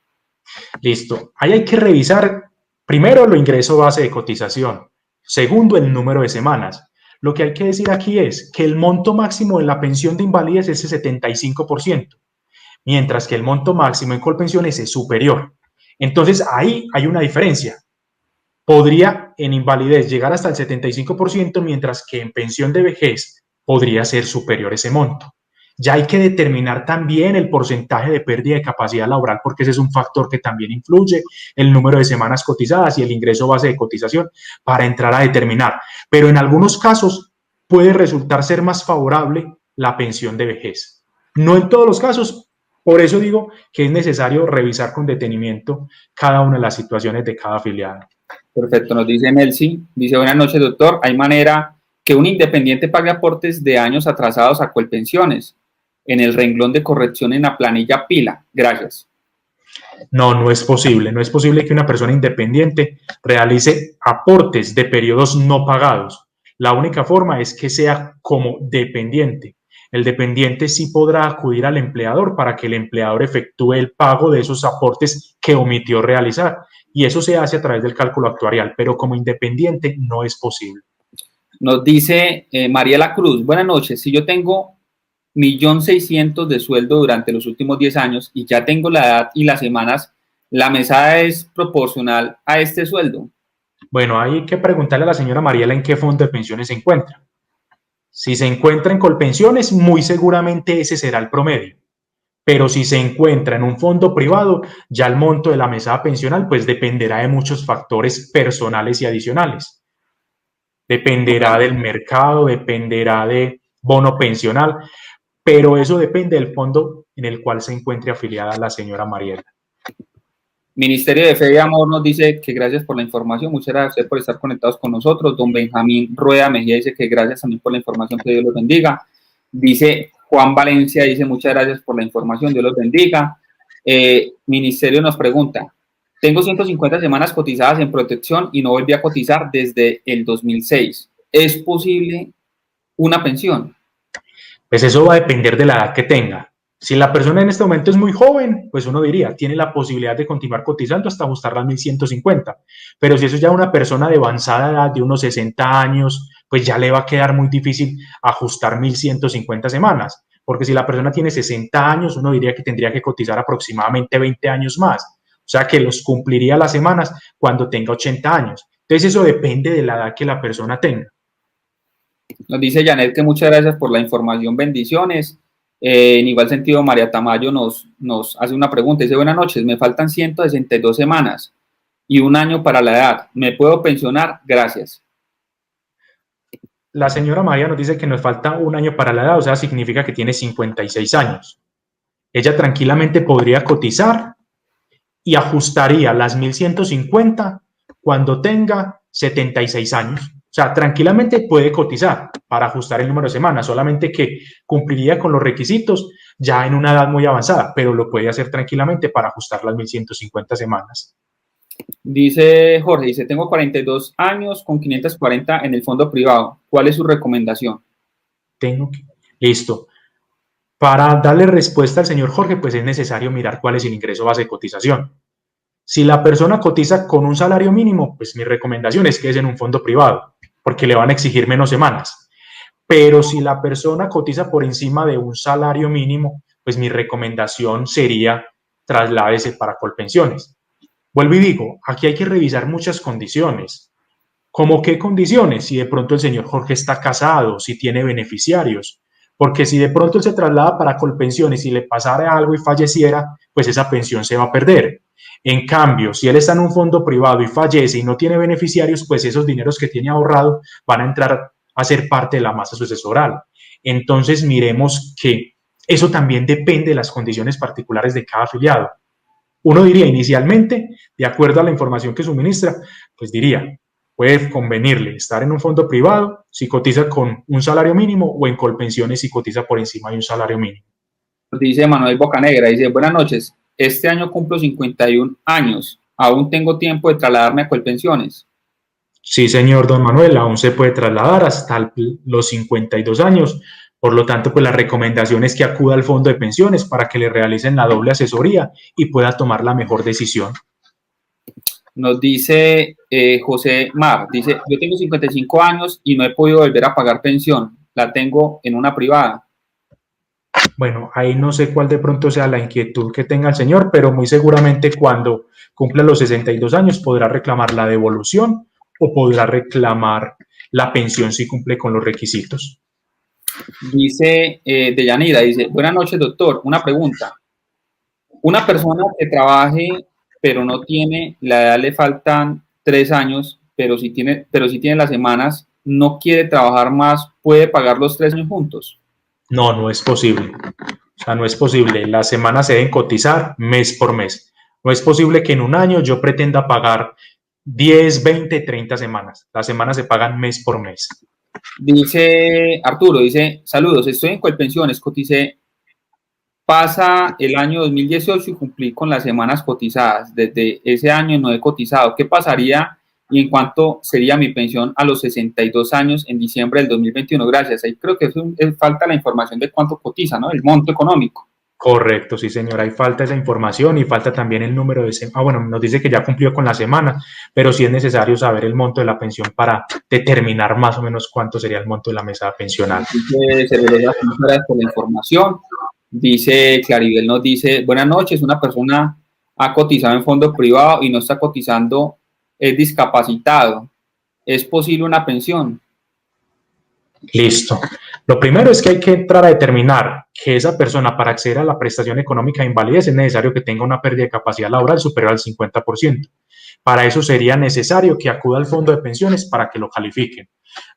Listo. Ahí hay que revisar primero el ingreso base de cotización. Segundo, el número de semanas. Lo que hay que decir aquí es que el monto máximo de la pensión de invalidez es el 75%, mientras que el monto máximo en Colpensiones es superior. Entonces, ahí hay una diferencia. Podría en invalidez llegar hasta el 75%, mientras que en pensión de vejez podría ser superior ese monto. Ya hay que determinar también el porcentaje de pérdida de capacidad laboral, porque ese es un factor que también influye, el número de semanas cotizadas y el ingreso base de cotización para entrar a determinar. Pero en algunos casos puede resultar ser más favorable la pensión de vejez. No en todos los casos, por eso digo que es necesario revisar con detenimiento cada una de las situaciones de cada afiliado. Perfecto, nos dice Melcy, dice buenas noches doctor, ¿hay manera que un independiente pague aportes de años atrasados a Colpensiones en el renglón de corrección en la planilla pila? Gracias. No, no es posible. No es posible que una persona independiente realice aportes de periodos no pagados. La única forma es que sea como dependiente. El dependiente sí podrá acudir al empleador para que el empleador efectúe el pago de esos aportes que omitió realizar. Y eso se hace a través del cálculo actuarial, pero como independiente no es posible. Nos dice Mariela Cruz, buenas noches, si yo tengo 1.600.000 de sueldo durante los últimos 10 años y ya tengo la edad y las semanas, ¿la mesada es proporcional a este sueldo? Bueno, hay que preguntarle a la señora Mariela en qué fondo de pensiones se encuentra. Si se encuentra en Colpensiones, muy seguramente ese será el promedio. Pero si se encuentra en un fondo privado, ya el monto de la mesada pensional pues dependerá de muchos factores personales y adicionales. Dependerá del mercado, dependerá de bono pensional, pero eso depende del fondo en el cual se encuentre afiliada la señora Mariela. Ministerio de Fe y Amor nos dice que gracias por la información, muchas gracias a usted por estar conectados con nosotros. Don Benjamín Rueda Mejía dice que gracias también por la información, que Dios los bendiga. Dice Juan Valencia, dice muchas gracias por la información, Dios los bendiga. Ministerio nos pregunta, tengo 150 semanas cotizadas en protección y no volví a cotizar desde el 2006. ¿Es posible una pensión? Pues eso va a depender de la edad que tenga. Si la persona en este momento es muy joven, pues uno diría, tiene la posibilidad de continuar cotizando hasta ajustar las 1.150. Pero si eso ya es una persona de avanzada edad, de unos 60 años, pues ya le va a quedar muy difícil ajustar 1.150 semanas. Porque si la persona tiene 60 años, uno diría que tendría que cotizar aproximadamente 20 años más. O sea que los cumpliría las semanas cuando tenga 80 años. Entonces eso depende de la edad que la persona tenga. Nos dice Janet que muchas gracias por la información, bendiciones. En igual sentido, María Tamayo nos hace una pregunta. Dice, buenas noches, me faltan 162 semanas y un año para la edad. ¿Me puedo pensionar? Gracias. La señora María nos dice que nos falta un año para la edad, o sea, significa que tiene 56 años. Ella tranquilamente podría cotizar y ajustaría las 1.150 cuando tenga 76 años. O sea, tranquilamente puede cotizar para ajustar el número de semanas, solamente que cumpliría con los requisitos ya en una edad muy avanzada, pero lo puede hacer tranquilamente para ajustar las 1.150 semanas. Dice Jorge, dice, tengo 42 años con 540 en el fondo privado. ¿Cuál es su recomendación? Listo. Para darle respuesta al señor Jorge, pues es necesario mirar cuál es el ingreso base de cotización. Si la persona cotiza con un salario mínimo, pues mi recomendación es que es en un fondo privado, porque le van a exigir menos semanas. Pero si la persona cotiza por encima de un salario mínimo, pues mi recomendación sería trasládese para Colpensiones. Vuelvo y digo, aquí hay que revisar muchas condiciones. ¿Cómo qué condiciones? Si de pronto el señor Jorge está casado, si tiene beneficiarios. Porque si de pronto él se traslada para Colpensiones y le pasara algo y falleciera, pues esa pensión se va a perder. En cambio, si él está en un fondo privado y fallece y no tiene beneficiarios, pues esos dineros que tiene ahorrado van a entrar a ser parte de la masa sucesoral. Entonces, miremos que eso también depende de las condiciones particulares de cada afiliado. Uno diría inicialmente, de acuerdo a la información que suministra, pues diría, puede convenirle estar en un fondo privado si cotiza con un salario mínimo o en Colpensiones si cotiza por encima de un salario mínimo. Dice Manuel Bocanegra, dice, buenas noches, este año cumplo 51 años, aún tengo tiempo de trasladarme a Colpensiones. Sí, señor don Manuel, aún se puede trasladar hasta los 52 años. Por lo tanto, pues la recomendación es que acuda al fondo de pensiones para que le realicen la doble asesoría y pueda tomar la mejor decisión. Nos dice José Mar, dice, yo tengo 55 años y no he podido volver a pagar pensión, la tengo en una privada. Bueno, ahí no sé cuál de pronto sea la inquietud que tenga el señor, pero muy seguramente cuando cumpla los 62 años podrá reclamar la devolución o podrá reclamar la pensión si cumple con los requisitos. Dice Deyanira, dice, buenas noches doctor, una pregunta. Una persona que trabaje pero no tiene, la edad le faltan 3 años, pero si tiene las semanas, no quiere trabajar más, ¿puede pagar los 3 años juntos? No, no es posible. O sea, no es posible. Las semanas se deben cotizar mes por mes. No es posible que en un año yo pretenda pagar 10, 20, 30 semanas. Las semanas se pagan mes por mes. Dice Arturo, dice, saludos, estoy en Colpensiones, coticé, pasa el año 2018 y cumplí con las semanas cotizadas. Desde ese año no he cotizado. ¿Qué pasaría y en cuánto sería mi pensión a los 62 años en diciembre del 2021? Gracias. Ahí creo que falta la información de cuánto cotiza, ¿no? El monto económico. Correcto, sí, señor. Ahí falta esa información y falta también el número de semanas. Bueno, nos dice que ya cumplió con la semana, pero sí es necesario saber el monto de la pensión para determinar más o menos cuánto sería el monto de la mesada pensional. Dice, gracias por la información. Dice Claribel, nos dice, buenas noches, una persona ha cotizado en fondo privado y no está cotizando, es discapacitado. ¿Es posible una pensión? Listo. Lo primero es que hay que entrar a determinar que esa persona para acceder a la prestación económica de invalidez es necesario que tenga una pérdida de capacidad laboral superior al 50%. Para eso sería necesario que acuda al fondo de pensiones para que lo califiquen.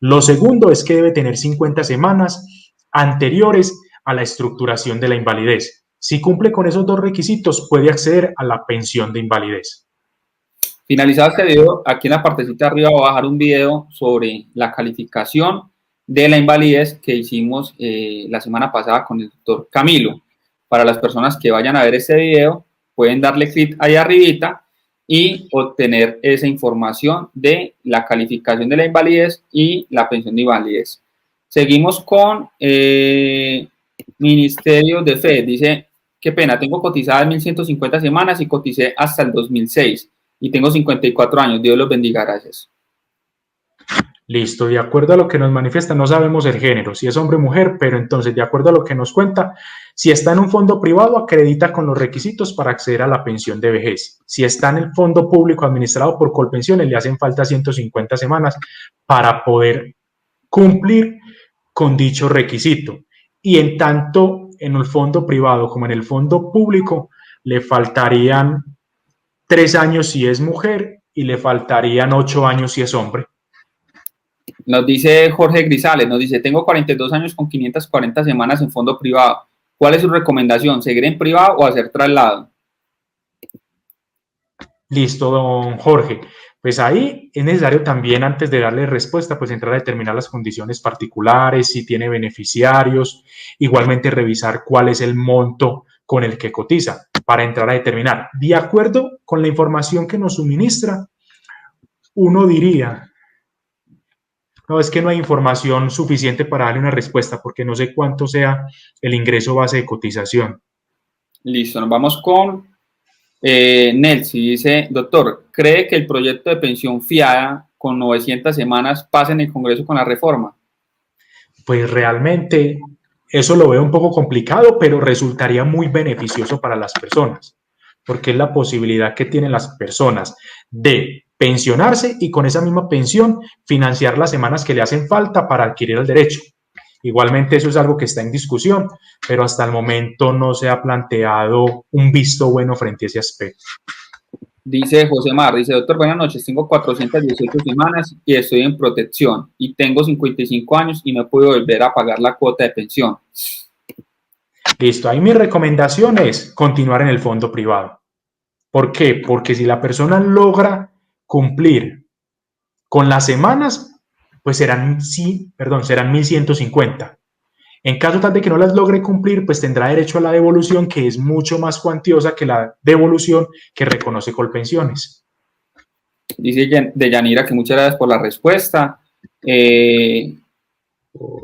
Lo segundo es que debe tener 50 semanas anteriores a la estructuración de la invalidez. Si cumple con esos dos requisitos, puede acceder a la pensión de invalidez. Finalizado este video, aquí en la partecita de arriba voy a dejar un video sobre la calificación de la invalidez que hicimos la semana pasada con el doctor Camilo. Para las personas que vayan a ver este video, pueden darle clic ahí arribita y obtener esa información de la calificación de la invalidez y la pensión de invalidez. Seguimos con Ministerio de Fe. Dice, qué pena, tengo cotizadas 1.150 semanas y coticé hasta el 2006 y tengo 54 años. Dios los bendiga, gracias. Listo, de acuerdo a lo que nos manifiesta, no sabemos el género, si es hombre o mujer, pero entonces, de acuerdo a lo que nos cuenta, si está en un fondo privado, acredita con los requisitos para acceder a la pensión de vejez. Si está en el fondo público administrado por Colpensiones, le hacen falta 150 semanas para poder cumplir con dicho requisito. Y en tanto en el fondo privado como en el fondo público, le faltarían 3 años si es mujer y le faltarían 8 años si es hombre. Nos dice Jorge Grisales, nos dice, tengo 42 años con 540 semanas en fondo privado. ¿Cuál es su recomendación? ¿Seguir en privado o hacer traslado? Listo, don Jorge. Pues ahí es necesario también, antes de darle respuesta, pues entrar a determinar las condiciones particulares, si tiene beneficiarios, igualmente revisar cuál es el monto con el que cotiza para entrar a determinar. De acuerdo con la información que nos suministra, uno diría, no, es que no hay información suficiente para darle una respuesta porque no sé cuánto sea el ingreso base de cotización. Listo, nos vamos con Nelsi. Dice, doctor, ¿cree que el proyecto de pensión fiada con 900 semanas pase en el Congreso con la reforma? Pues realmente eso lo veo un poco complicado, pero resultaría muy beneficioso para las personas, porque es la posibilidad que tienen las personas de pensionarse y con esa misma pensión financiar las semanas que le hacen falta para adquirir el derecho. Igualmente eso es algo que está en discusión, pero hasta el momento no se ha planteado un visto bueno frente a ese aspecto. Dice José Mar, dice, doctor, buenas noches, tengo 418 semanas y estoy en protección y tengo 55 años y no puedo volver a pagar la cuota de pensión. Listo, ahí mi recomendación es continuar en el fondo privado. ¿Por qué? Porque si la persona logra cumplir con las semanas, pues serán, sí, perdón, serán 1.150. En caso tal de que no las logre cumplir, pues tendrá derecho a la devolución, que es mucho más cuantiosa que la devolución que reconoce Colpensiones. Dice Deyanira que muchas gracias por la respuesta.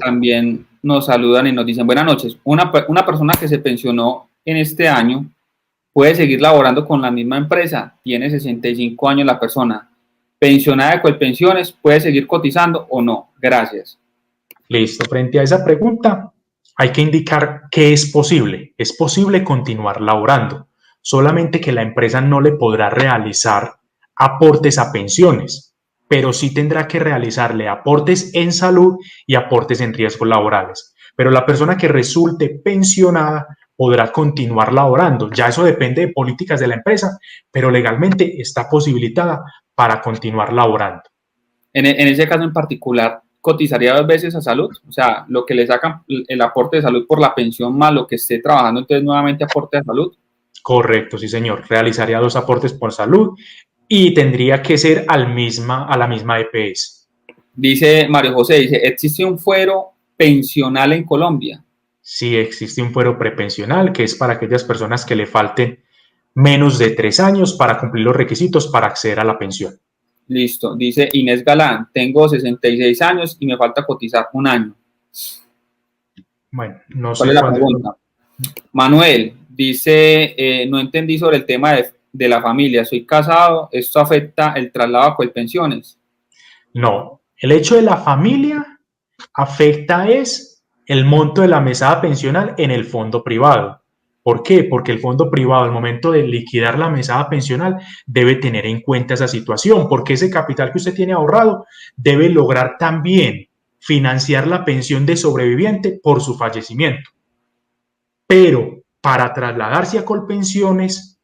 También nos saludan y nos dicen buenas noches. Una persona que se pensionó en este año puede seguir laborando con la misma empresa. Tiene 65 años la persona. Pensionada de Colpensiones, ¿puede seguir cotizando o no? Gracias. Listo. Frente a esa pregunta, hay que indicar que es posible. Es posible continuar laborando, solamente que la empresa no le podrá realizar aportes a pensiones, pero sí tendrá que realizarle aportes en salud y aportes en riesgos laborales. Pero la persona que resulte pensionada podrá continuar laborando. Ya eso depende de políticas de la empresa, pero legalmente está posibilitada para continuar laborando. En ese caso en particular, ¿cotizaría 2 veces a salud? O sea, lo que le sacan el aporte de salud por la pensión más lo que esté trabajando, entonces nuevamente aporte de salud. Correcto, sí señor. Realizaría 2 aportes por salud y tendría que ser a la misma EPS. Dice Mario José, dice, ¿existe un fuero pensional en Colombia? Sí existe un fuero prepensional, que es para aquellas personas que le falten menos de 3 años para cumplir los requisitos para acceder a la pensión. Listo. Dice Inés Galán, tengo 66 años y me falta cotizar un año. Bueno, no ¿Cuál sé es la cuándo. pregunta? Manuel dice, no entendí sobre el tema de la familia. Soy casado, ¿esto afecta el traslado a Colpensiones? No, el hecho de la familia afecta es el monto de la mesada pensional en el fondo privado. ¿Por qué? Porque el fondo privado al momento de liquidar la mesada pensional debe tener en cuenta esa situación, porque ese capital que usted tiene ahorrado debe lograr también financiar la pensión de sobreviviente por su fallecimiento. Pero para trasladarse a Colpensiones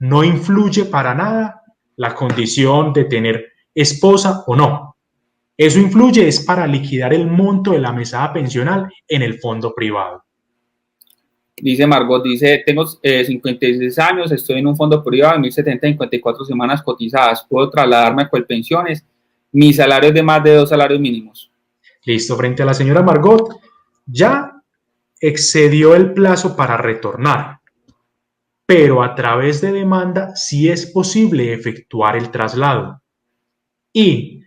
no influye para nada la condición de tener esposa o no. Eso influye es para liquidar el monto de la mesada pensional en el fondo privado. Dice Margot, dice, tengo 56 años, estoy en un fondo privado, 1.754 semanas cotizadas, ¿puedo trasladarme a Colpensiones? Mi salario es de más de 2 salarios mínimos. Listo, frente a la señora Margot, ya excedió el plazo para retornar, pero a través de demanda sí es posible efectuar el traslado. Y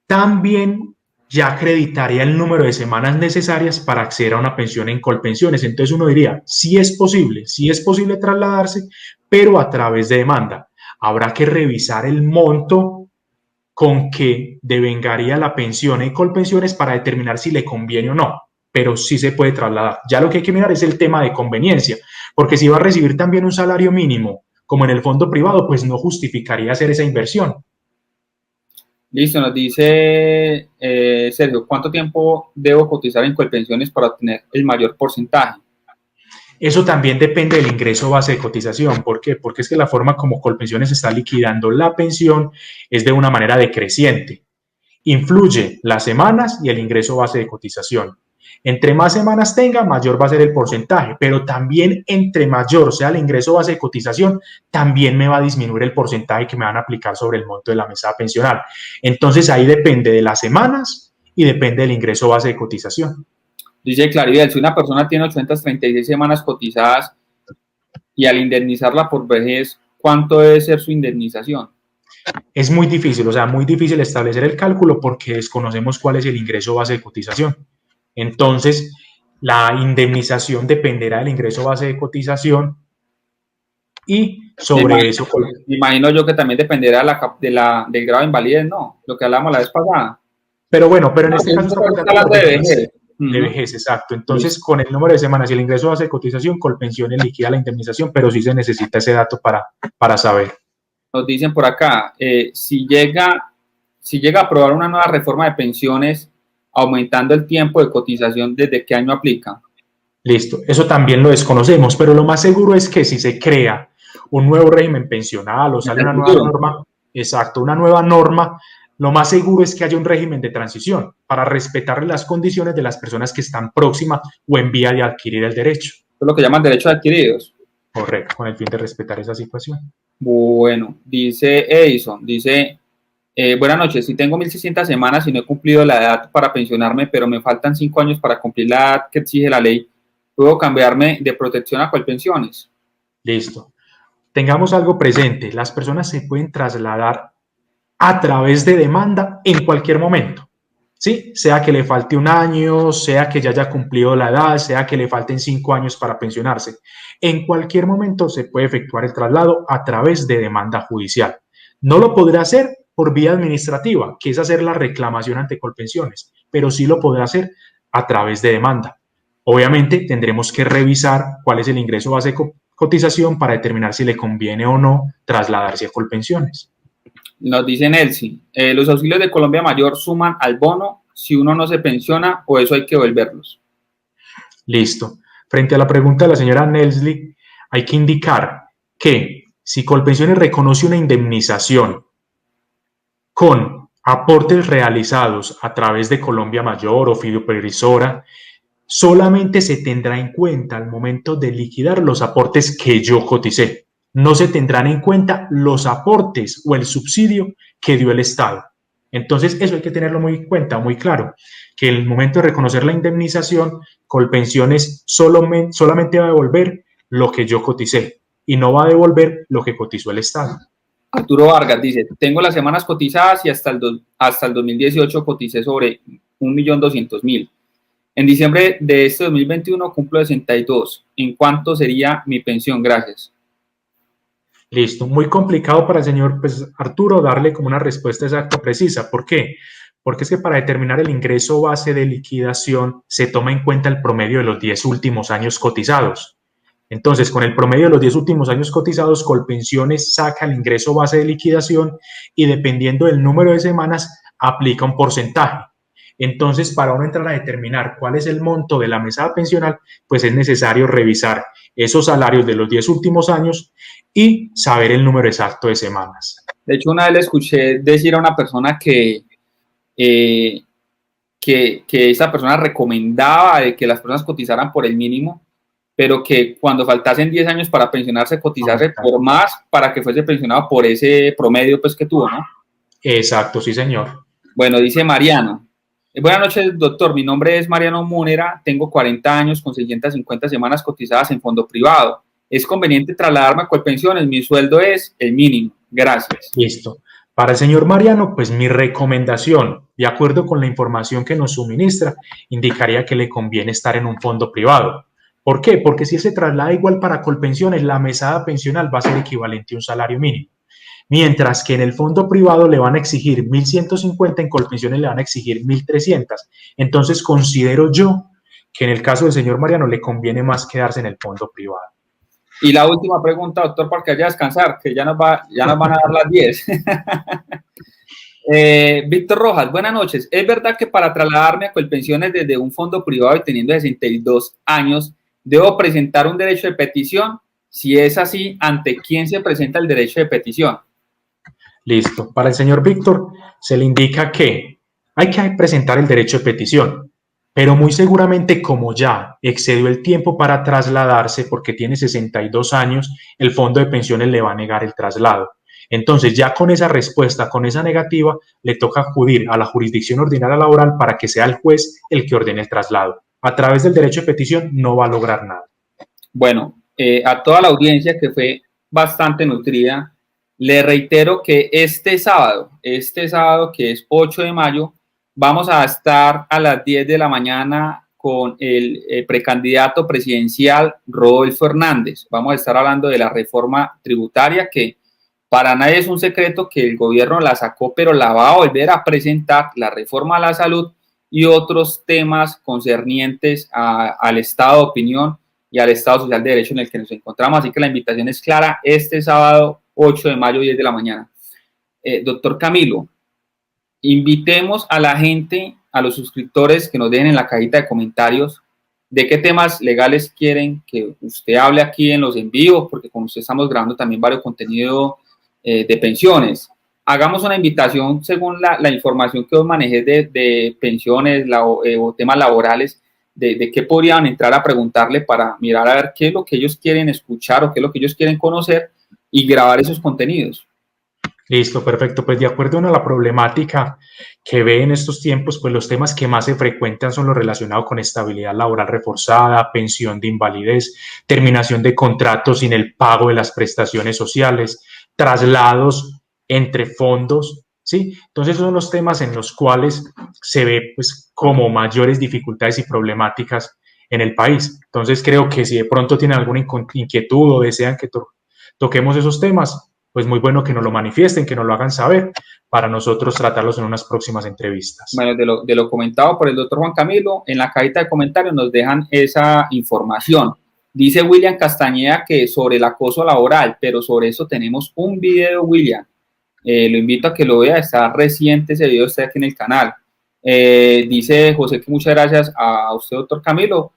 también ya acreditaría el número de semanas necesarias para acceder a una pensión en Colpensiones. Entonces uno diría, sí es posible trasladarse, pero a través de demanda. Habrá que revisar el monto con que devengaría la pensión en Colpensiones para determinar si le conviene o no, pero sí se puede trasladar. Ya lo que hay que mirar es el tema de conveniencia, porque si va a recibir también un salario mínimo, como en el fondo privado, pues no justificaría hacer esa inversión. Listo, nos dice Sergio, ¿cuánto tiempo debo cotizar en Colpensiones para obtener el mayor porcentaje? Eso también depende del ingreso base de cotización. ¿Por qué? Porque es que la forma como Colpensiones está liquidando la pensión es de una manera decreciente. Influye las semanas y el ingreso base de cotización. Entre más semanas tenga, mayor va a ser el porcentaje, pero también entre mayor sea el ingreso base de cotización, también me va a disminuir el porcentaje que me van a aplicar sobre el monto de la mesada pensional. Entonces ahí depende de las semanas y depende del ingreso base de cotización. Dice Claribel, si una persona tiene 836 semanas cotizadas y al indemnizarla por vejez, ¿cuánto debe ser su indemnización? Es muy difícil, o sea, muy difícil establecer el cálculo porque desconocemos cuál es el ingreso base de cotización. Entonces, la indemnización dependerá del ingreso base de cotización y sobre eso. Me imagino yo que también dependerá del grado de invalidez, ¿no? Lo que hablamos la vez pasada. Pero bueno, pero en este caso estamos hablando de vejez. De vejez, exacto. Entonces, con el número de semanas y el ingreso base de cotización, Colpensiones liquida la indemnización, pero sí se necesita ese dato para saber. Nos dicen por acá, si llega a aprobar una nueva reforma de pensiones aumentando el tiempo de cotización, ¿desde qué año aplica? Listo, eso también lo desconocemos, pero lo más seguro es que si se crea un nuevo régimen pensional o sale una nueva norma, exacto, una nueva norma, lo más seguro es que haya un régimen de transición para respetar las condiciones de las personas que están próximas o en vía de adquirir el derecho. Eso es lo que llaman derechos adquiridos. Correcto, con el fin de respetar esa situación. Bueno, dice Edison, dice, buenas noches, si tengo 1.600 semanas y no he cumplido la edad para pensionarme, pero me faltan 5 años para cumplir la edad que exige la ley, ¿puedo cambiarme de protección a Colpensiones? Listo. Tengamos algo presente, las personas se pueden trasladar a través de demanda en cualquier momento, ¿sí? Sea que le falte un año, sea que ya haya cumplido la edad, sea que le falten 5 años para pensionarse. En cualquier momento se puede efectuar el traslado a través de demanda judicial. No lo podrá hacer por vía administrativa, que es hacer la reclamación ante Colpensiones, pero sí lo podrá hacer a través de demanda. Obviamente tendremos que revisar cuál es el ingreso base de cotización para determinar si le conviene o no trasladarse a Colpensiones. Nos dice Nelson, ¿los auxilios de Colombia Mayor suman al bono si uno no se pensiona o eso hay que devolverlos? Listo. Frente a la pregunta de la señora Nelsley, hay que indicar que si Colpensiones reconoce una indemnización con aportes realizados a través de Colombia Mayor o fiduciaria, solamente se tendrá en cuenta al momento de liquidar los aportes que yo coticé. No se tendrán en cuenta los aportes o el subsidio que dio el Estado. Entonces, eso hay que tenerlo muy en cuenta, muy claro, que en el momento de reconocer la indemnización, Colpensiones solamente va a devolver lo que yo coticé y no va a devolver lo que cotizó el Estado. Arturo Vargas dice, tengo las semanas cotizadas y hasta el 2018 coticé sobre 1.200.000. En diciembre de este 2021 cumplo 62. ¿En cuánto sería mi pensión? Gracias. Listo. Muy complicado para el señor Arturo darle como una respuesta exacta, precisa. ¿Por qué? Porque es que para determinar el ingreso base de liquidación se toma en cuenta el promedio de los 10 últimos años cotizados. Entonces, con el promedio de los 10 últimos años cotizados, Colpensiones saca el ingreso base de liquidación y dependiendo del número de semanas, aplica un porcentaje. Entonces, para uno entrar a determinar cuál es el monto de la mesada pensional, pues es necesario revisar esos salarios de los 10 últimos años y saber el número exacto de semanas. De hecho, una vez le escuché decir a una persona que esa persona recomendaba de que las personas cotizaran por el mínimo, pero que cuando faltasen 10 años para pensionarse, cotizase por más para que fuese pensionado por ese promedio pues, que tuvo, ¿no? Exacto, sí, señor. Bueno, dice Mariano. Buenas noches, doctor. Mi nombre es Mariano Múnera. Tengo 40 años con 650 semanas cotizadas en fondo privado. ¿Es conveniente trasladarme a Colpensiones? Mi sueldo es el mínimo. Gracias. Listo. Para el señor Mariano, pues mi recomendación, de acuerdo con la información que nos suministra, indicaría que le conviene estar en un fondo privado. ¿Por qué? Porque si se traslada igual para Colpensiones, la mesada pensional va a ser equivalente a un salario mínimo. Mientras que en el fondo privado le van a exigir 1.150, en Colpensiones le van a exigir 1.300. Entonces considero yo que en el caso del señor Mariano le conviene más quedarse en el fondo privado. Y la última pregunta, doctor, para que vaya a descansar, que ya nos van a dar las 10. Víctor Rojas, buenas noches. ¿Es verdad que para trasladarme a Colpensiones desde un fondo privado y teniendo 62 años, debo presentar un derecho de petición? Si es así, ¿ante quién se presenta el derecho de petición? Listo. Para el señor Víctor se le indica que hay que presentar el derecho de petición, pero muy seguramente como ya excedió el tiempo para trasladarse porque tiene 62 años, el fondo de pensiones le va a negar el traslado. Entonces ya con esa respuesta, con esa negativa, le toca acudir a la jurisdicción ordinaria laboral para que sea el juez el que ordene el traslado. A través del derecho de petición no va a lograr nada. Bueno, a toda la audiencia que fue bastante nutrida, le reitero que este sábado que es 8 de mayo, vamos a estar a las 10 de la mañana con el precandidato presidencial Rodolfo Hernández. Vamos a estar hablando de la reforma tributaria que para nadie es un secreto que el gobierno la sacó, pero la va a volver a presentar, la reforma a la salud y otros temas concernientes al estado de opinión y al Estado Social de Derecho en el que nos encontramos. Así que la invitación es clara este sábado 8 de mayo, 10 de la mañana. Doctor Camilo, invitemos a la gente, a los suscriptores que nos dejen en la cajita de comentarios de qué temas legales quieren que usted hable aquí en los en vivo, porque con usted estamos grabando también varios contenidos de pensiones. Hagamos una invitación según la información que os manejé de pensiones o temas laborales, de qué podrían entrar a preguntarle para mirar a ver qué es lo que ellos quieren escuchar o qué es lo que ellos quieren conocer y grabar esos contenidos. Listo, perfecto. Pues de acuerdo a la problemática que ve en estos tiempos, pues los temas que más se frecuentan son los relacionados con estabilidad laboral reforzada, pensión de invalidez, terminación de contratos sin el pago de las prestaciones sociales, traslados entre fondos, ¿sí? Entonces esos son los temas en los cuales se ve pues como mayores dificultades y problemáticas en el país. Entonces creo que si de pronto tienen alguna inquietud o desean que toquemos esos temas, pues muy bueno que nos lo manifiesten, que nos lo hagan saber para nosotros tratarlos en unas próximas entrevistas. Bueno, de lo comentado por el doctor Juan Camilo, en la cajita de comentarios nos dejan esa información. Dice William Castañeda que sobre el acoso laboral, pero sobre eso tenemos un video, William. Lo invito a que lo vea, está reciente ese video, está aquí en el canal. Dice José que muchas gracias a usted, doctor Camilo,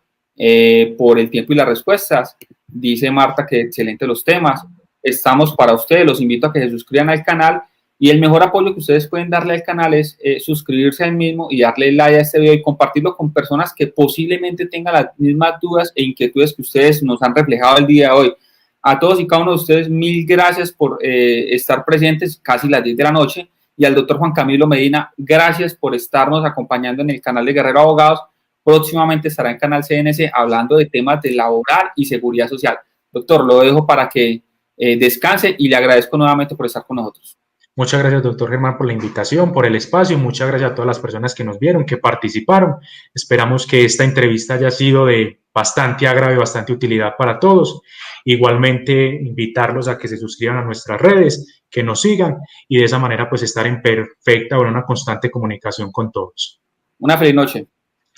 por el tiempo y las respuestas. Dice Marta que excelentes los temas. Estamos para ustedes, los invito a que se suscriban al canal y el mejor apoyo que ustedes pueden darle al canal es suscribirse al mismo y darle like a este video y compartirlo con personas que posiblemente tengan las mismas dudas e inquietudes que ustedes nos han reflejado el día de hoy. A todos y cada uno de ustedes, mil gracias por estar presentes casi las 10 de la noche y al doctor Juan Camilo Medina, gracias por estarnos acompañando en el canal de Guerrero Abogados. Próximamente estará en Canal CNC hablando de temas de laboral y seguridad social. Doctor, lo dejo para que descanse y le agradezco nuevamente por estar con nosotros. Muchas gracias, doctor Germán, por la invitación, por el espacio. Muchas gracias a todas las personas que nos vieron, que participaron. Esperamos que esta entrevista haya sido de bastante agrado y bastante utilidad para todos. Igualmente, invitarlos a que se suscriban a nuestras redes, que nos sigan y de esa manera pues estar en perfecta o en una constante comunicación con todos. Una feliz noche.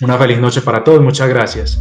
Una feliz noche para todos. Muchas gracias.